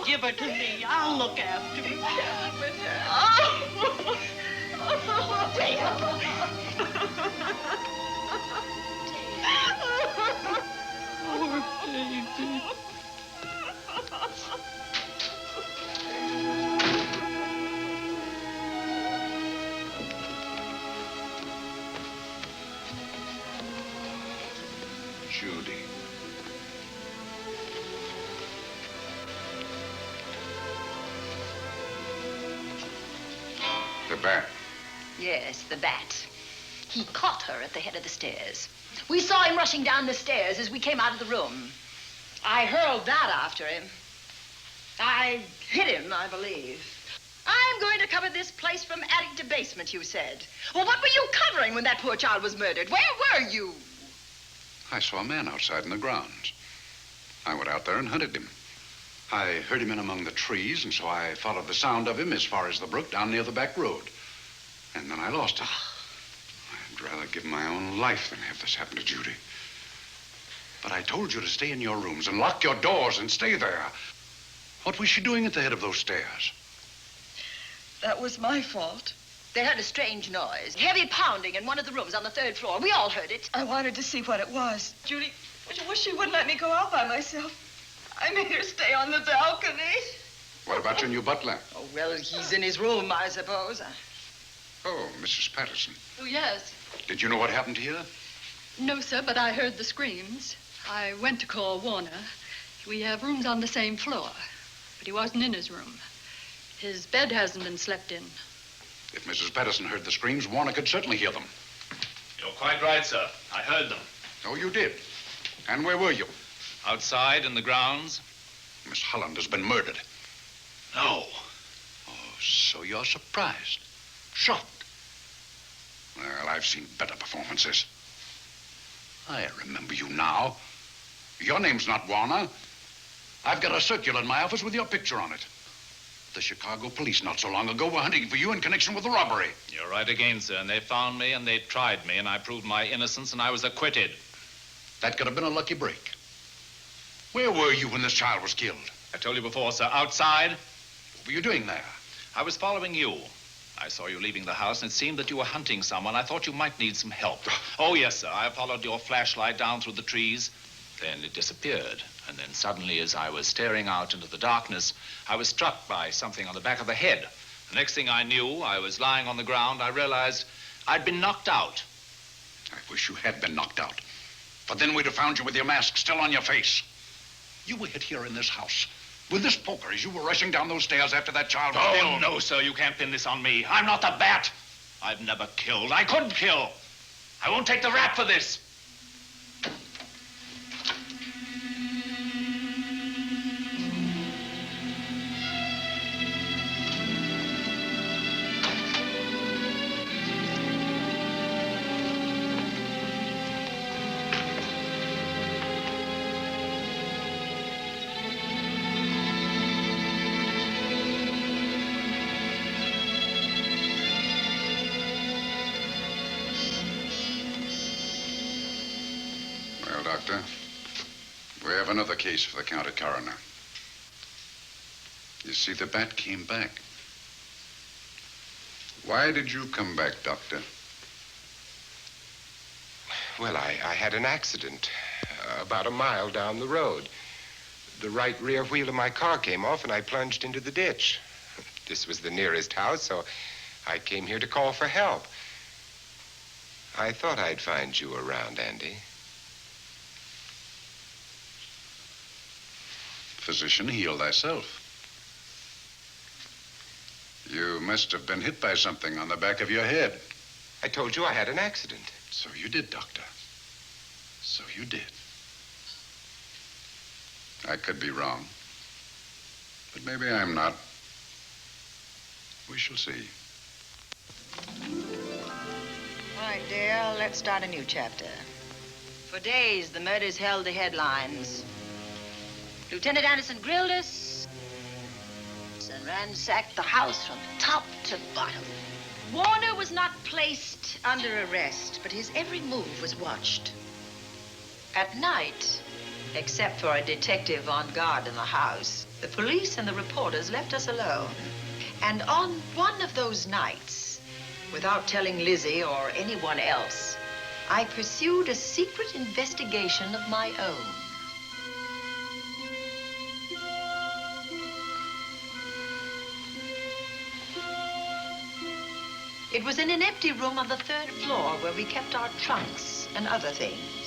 Give her to me. I'll look after her. Poor baby. Judy. The bat. Yes, the bat. He caught her at the head of the stairs. We saw him rushing down the stairs as we came out of the room. I hurled that after him. I hit him, I believe. I'm going to cover this place from attic to basement, you said. Well, what were you covering when that poor child was murdered? Where were you? I saw a man outside in the grounds. I went out there and hunted him. I heard him in among the trees, and so I followed the sound of him as far as the brook down near the back road. And then I lost him. I'd rather give my own life than have this happen to Judy. But I told you to stay in your rooms and lock your doors and stay there. What was she doing at the head of those stairs? That was my fault. They heard a strange noise. Heavy pounding in one of the rooms on the 3rd floor. We all heard it. I wanted to see what it was. Judy, I wish she wouldn't let me go out by myself. I made her stay on the balcony. What about your new butler? Oh, well, he's in his room, I suppose. Oh, Mrs. Patterson. Oh, yes. Did you know what happened here? No, sir, but I heard the screams. I went to call Warner. We have rooms on the same floor, but he wasn't in his room. His bed hasn't been slept in. If Mrs. Patterson heard the screams, Warner could certainly hear them. You're quite right, sir. I heard them. Oh, you did? And where were you? Outside in the grounds. Miss Holland has been murdered. No. Oh, so you're surprised. Shocked. Well, I've seen better performances. I remember you now. Your name's not Warner. I've got a circular in my office with your picture on it. The Chicago police not so long ago were hunting for you in connection with the robbery. You're right again, sir. And they found me and they tried me and I proved my innocence and I was acquitted. That could have been a lucky break. Where were you when this child was killed? I told you before, sir. Outside. What were you doing there? I was following you. I saw you leaving the house and it seemed that you were hunting someone. I thought you might need some help. Oh, yes, sir. I followed your flashlight down through the trees. Then it disappeared. And then suddenly, as I was staring out into the darkness, I was struck by something on the back of the head. The next thing I knew, I was lying on the ground. I realized I'd been knocked out. I wish you had been knocked out. But then we'd have found you with your mask still on your face. You were hit here in this house with this poker as you were rushing down those stairs after that child was killed. Oh, no, sir. You can't pin this on me. I'm not the bat. I've never killed. I couldn't kill. I won't take the rap for this. Doctor. We have another case for the county coroner. You see, the bat came back. Why did you come back, Doctor? Well, I had an accident about a mile down the road. The right rear wheel of my car came off and I plunged into the ditch. This was the nearest house, so I came here to call for help. I thought I'd find you around, Andy. Physician, heal thyself. You must have been hit by something on the back of your head. I told you I had an accident. So you did, Doctor. So you did. I could be wrong. But maybe I'm not. We shall see. All right, dear, let's start a new chapter. For days, the murders held the headlines. Lieutenant Anderson grilled us and ransacked the house from top to bottom. Warner was not placed under arrest, but his every move was watched. At night, except for a detective on guard in the house, the police and the reporters left us alone. And on one of those nights, without telling Lizzie or anyone else, I pursued a secret investigation of my own. It was in an empty room on the 3rd floor where we kept our trunks and other things.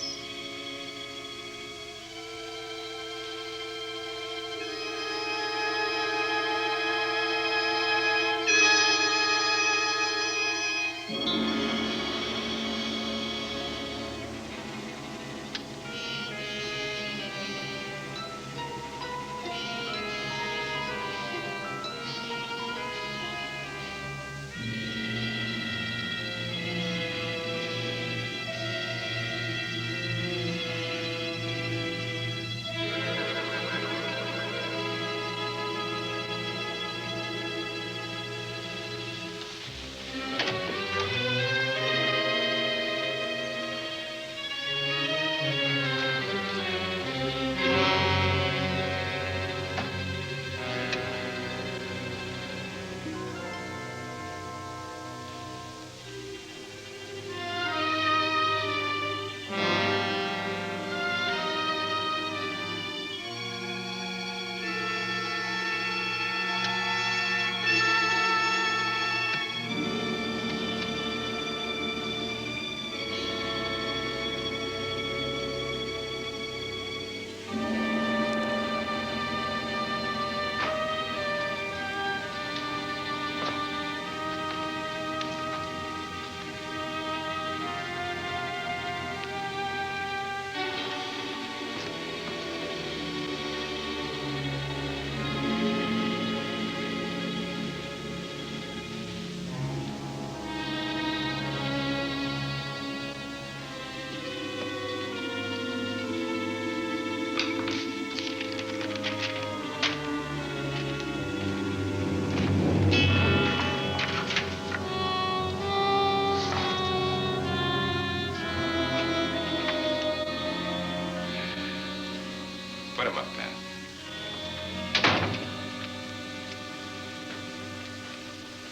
Put him up, Pat.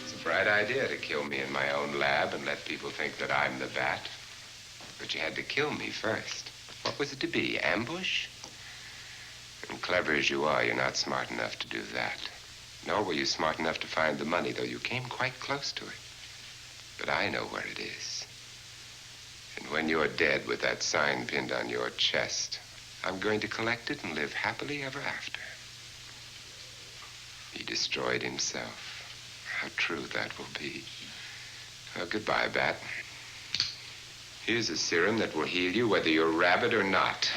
It's a bright idea to kill me in my own lab and let people think that I'm the bat. But you had to kill me first. What was it to be, ambush? And clever as you are, you're not smart enough to do that. Nor were you smart enough to find the money, though you came quite close to it. But I know where it is. And when you're dead with that sign pinned on your chest, I'm going to collect it and live happily ever after. He destroyed himself. How true that will be. Well, goodbye, Bat. Here's a serum that will heal you whether you're rabid or not.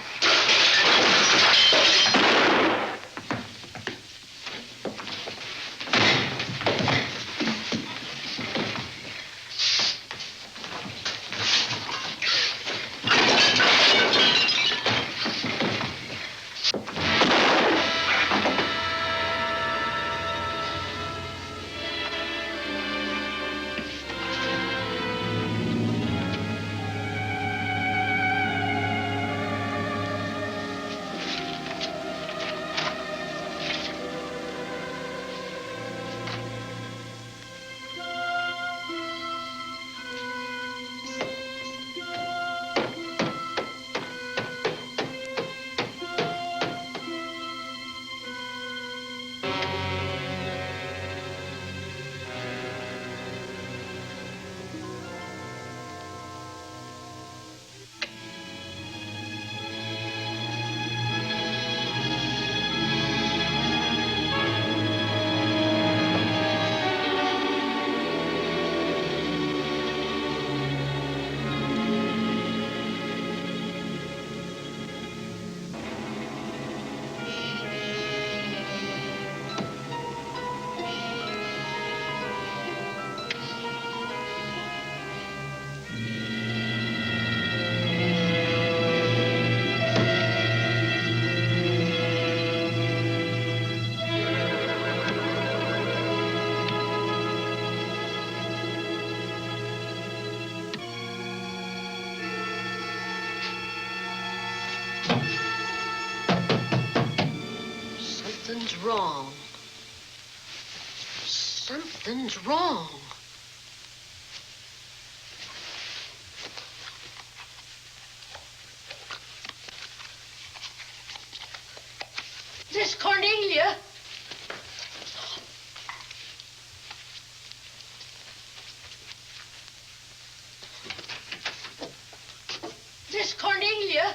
Something's wrong. Something's wrong. This Cornelia. This Cornelia.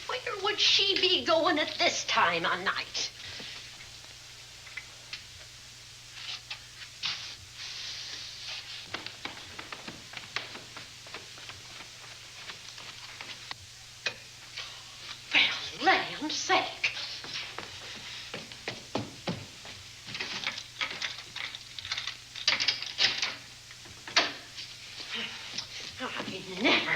Where would she be going at this time of night? Well, land's sake. I never.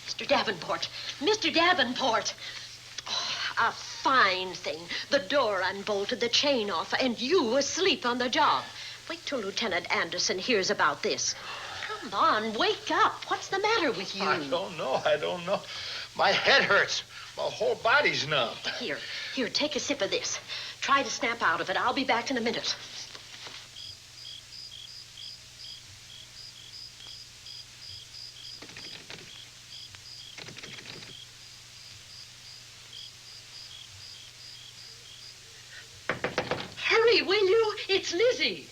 Mr. Davenport. Mr. Davenport. Oh, a fine thing. The door unbolted, the chain off, and you asleep on the job. Wait till Lieutenant Anderson hears about this. Come on, wake up. What's the matter with you? I don't know. My head hurts. My whole body's numb. Here, take a sip of this. Try to snap out of it. I'll be back in a minute. Hurry, will you? It's Lizzie.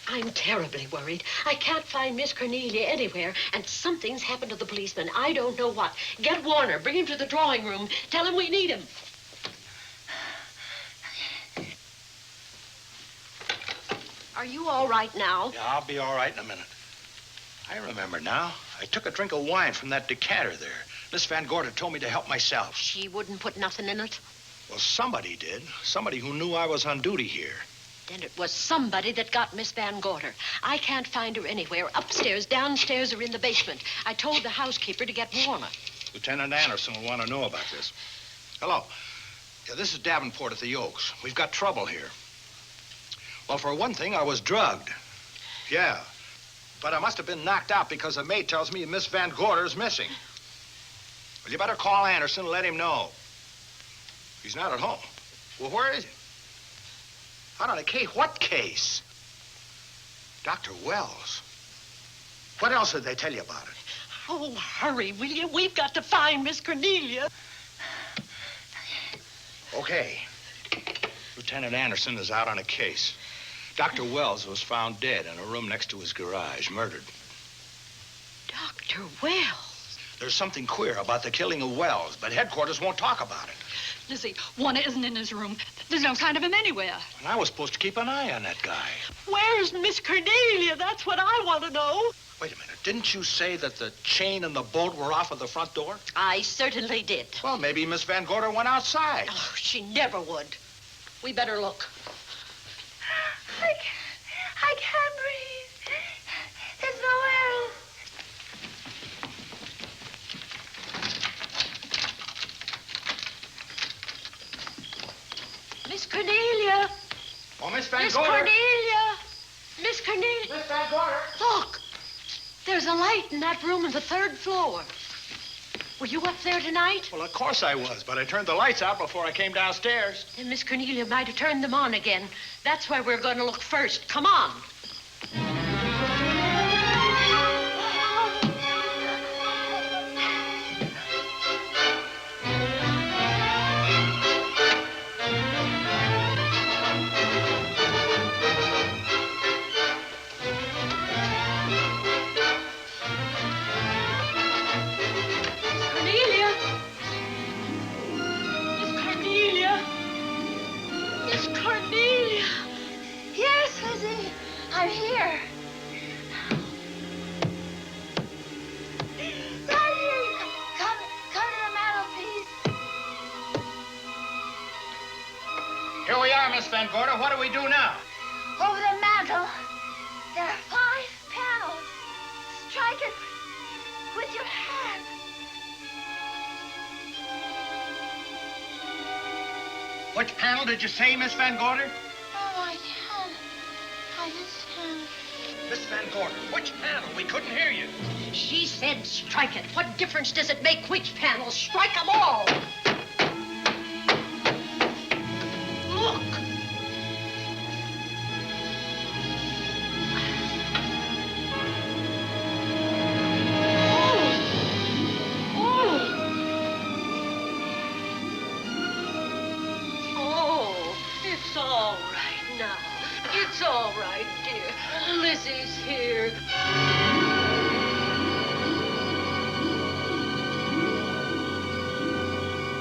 I'm terribly worried. I can't find Miss Cornelia anywhere, and something's happened to the policeman. I don't know what. Get Warner. Bring him to the drawing room. Tell him we need him. Are you all right now? Yeah, I'll be all right in a minute. I remember now. I took a drink of wine from that decanter there. Miss Van Gorder told me to help myself. She wouldn't put nothing in it? Well, somebody did. Somebody who knew I was on duty here. Then it was somebody that got Miss Van Gorder. I can't find her anywhere. Upstairs, downstairs, or in the basement. I told the housekeeper to get Warner. Lieutenant Anderson will want to know about this. Hello. Yeah, this is Davenport at the Oaks. We've got trouble here. Well, for one thing, I was drugged. Yeah. But I must have been knocked out because the maid tells me Miss Van Gorder is missing. Well, you better call Anderson and let him know. He's not at home. Well, where is he? Out on a case? What case? Dr. Wells. What else did they tell you about it? Oh, hurry, will you? We've got to find Miss Cornelia. Okay. Lieutenant Anderson is out on a case. Dr. Wells was found dead in a room next to his garage, murdered. Dr. Wells? There's something queer about the killing of Wells, but headquarters won't talk about it. Lizzie, Warner isn't in his room. There's no sign of him anywhere. And I was supposed to keep an eye on that guy. Where's Miss Cornelia? That's what I want to know. Wait a minute. Didn't you say that the chain and the bolt were off of the front door? I certainly did. Well, maybe Miss Van Gorder went outside. Oh, she never would. We better look. I can't breathe. There's nowhere else. Miss Cornelia. Oh, Miss Van Miss Gorder. Cornelia. Miss Cornelia. Miss Van Gorder. Look. There's a light in that room on the 3rd floor. Were you up there tonight? Well, of course I was, but I turned the lights out before I came downstairs. Then Miss Cornelia might have turned them on again. That's where we're going to look first. Come on. Yes, Lizzie. I'm here. Right here. Come to the mantelpiece. Here we are, Miss Van Gorder. What do we do now? Over the mantel, there are 5 panels. Strike it with your hand. Which panel did you say, Miss Van Gorder? Oh, I can't. I just can't. Miss Van Gorder, which panel? We couldn't hear you. She said strike it. What difference does it make which panel? Strike them all. Look. It's all right now. It's all right, dear. Lizzie's here.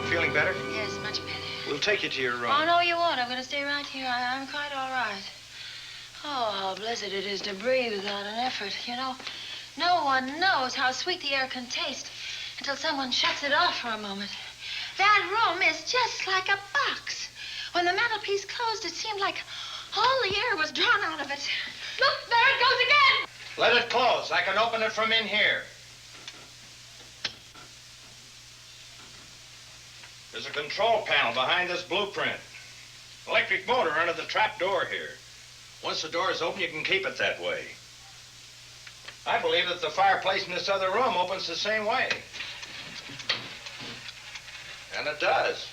Feeling better? Yes, much better. We'll take you to your room. Oh, no, you won't. I'm going to stay right here. I'm quite all right. Oh, how blessed it is to breathe without an effort. You know, no one knows how sweet the air can taste until someone shuts it off for a moment. That room is just like a box. When the mantelpiece closed, it seemed like all the air was drawn out of it. Look, there it goes again. Let it close. I can open it from in here. There's a control panel behind this blueprint. Electric motor under the trap door here. Once the door is open, you can keep it that way. I believe that the fireplace in this other room opens the same way. And it does.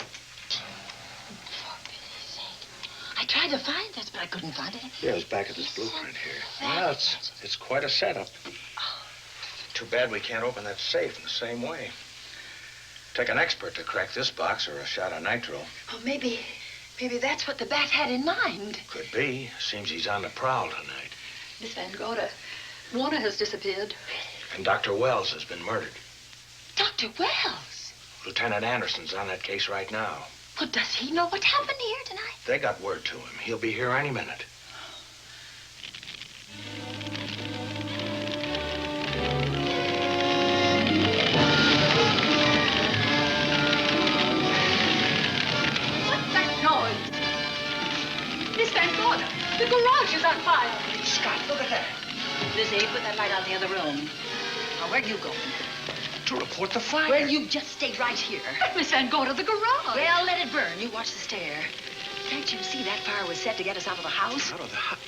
I tried to find this, but I couldn't find it. Yeah, it's back at this blueprint here. Well, it's quite a setup. Too bad we can't open that safe in the same way. Take an expert to crack this box or a shot of nitro. Oh, maybe that's what the bat had in mind. Could be. Seems he's on the prowl tonight. Miss Van Gorder, Warner has disappeared. And Dr. Wells has been murdered. Dr. Wells? Lieutenant Anderson's on that case right now. Well, does he know what happened here tonight? They got word to him. He'll be here any minute. What's that noise? Miss Van Gorder, the garage is on fire. Scott, look at that. Lizzie, put that light out in the other room. Now, where are you going? To report the fire. Well, you just stay right here. Miss Van, go to the garage. Well, let it burn. You watch the stair. Can't you see that fire was set to get us out of the house? Out of the house?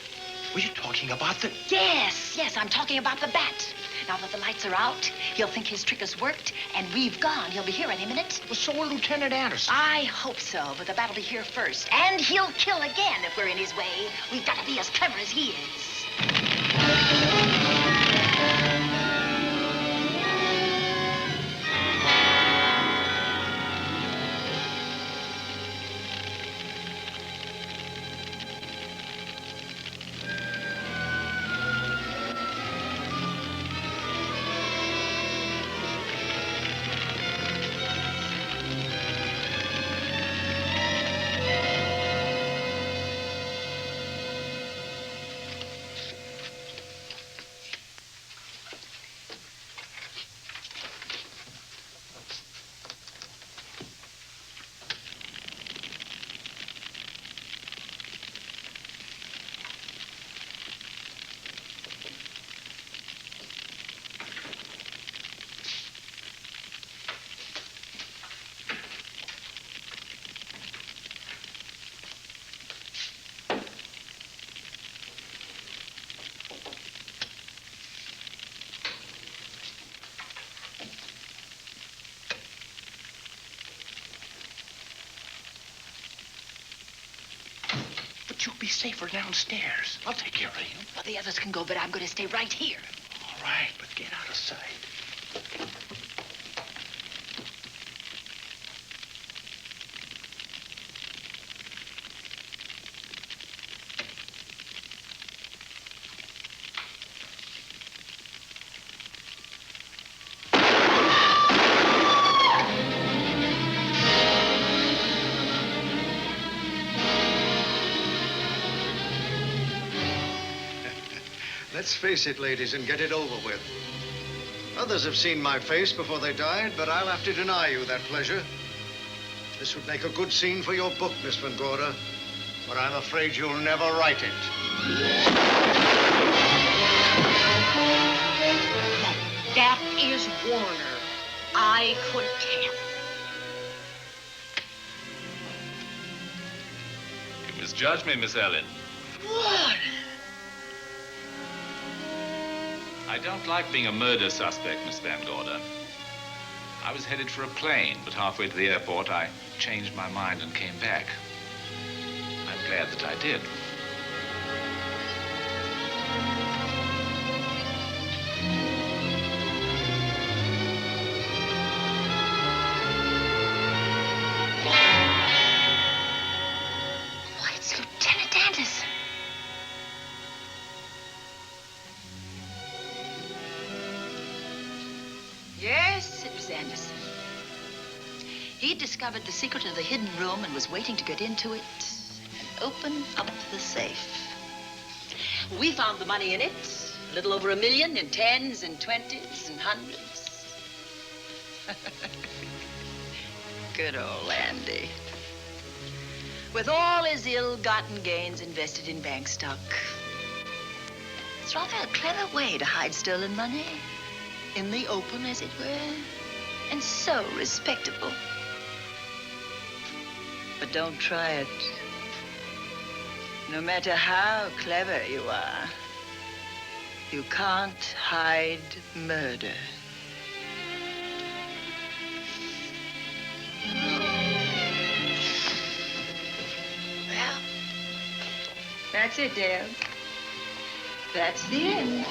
Were you talking about the... Yes, I'm talking about the bat. Now that the lights are out, he'll think his trick has worked, and we've gone. He'll be here any minute. Well, so will Lieutenant Anderson. I hope so, but the bat will be here first. And he'll kill again if we're in his way. We've got to be as clever as he is. But you'll be safer downstairs. I'll take care of you. Well, the others can go, but I'm going to stay right here. All right, but get out of sight. Let's face it, ladies, and get it over with. Others have seen my face before they died, but I'll have to deny you that pleasure. This would make a good scene for your book, Miss Van Gorder, but I'm afraid you'll never write it. That is Warner. I couldn't tell. You misjudged me, Miss Ellen. Warner! I don't like being a murder suspect, Miss Van Gorder. I was headed for a plane, but halfway to the airport, I changed my mind and came back. I'm glad that I did. Why, it's Lieutenant Anderson. Yes, it was Anderson. He discovered the secret of the hidden room and was waiting to get into it and open up the safe. We found the money in it, a little over $1 million in tens and twenties and hundreds. Good old Andy. With all his ill-gotten gains invested in bank stock. It's rather a clever way to hide stolen money. In the open, as it were, and so respectable. But don't try it. No matter how clever you are, you can't hide murder. Well, that's it, Dale. That's the end.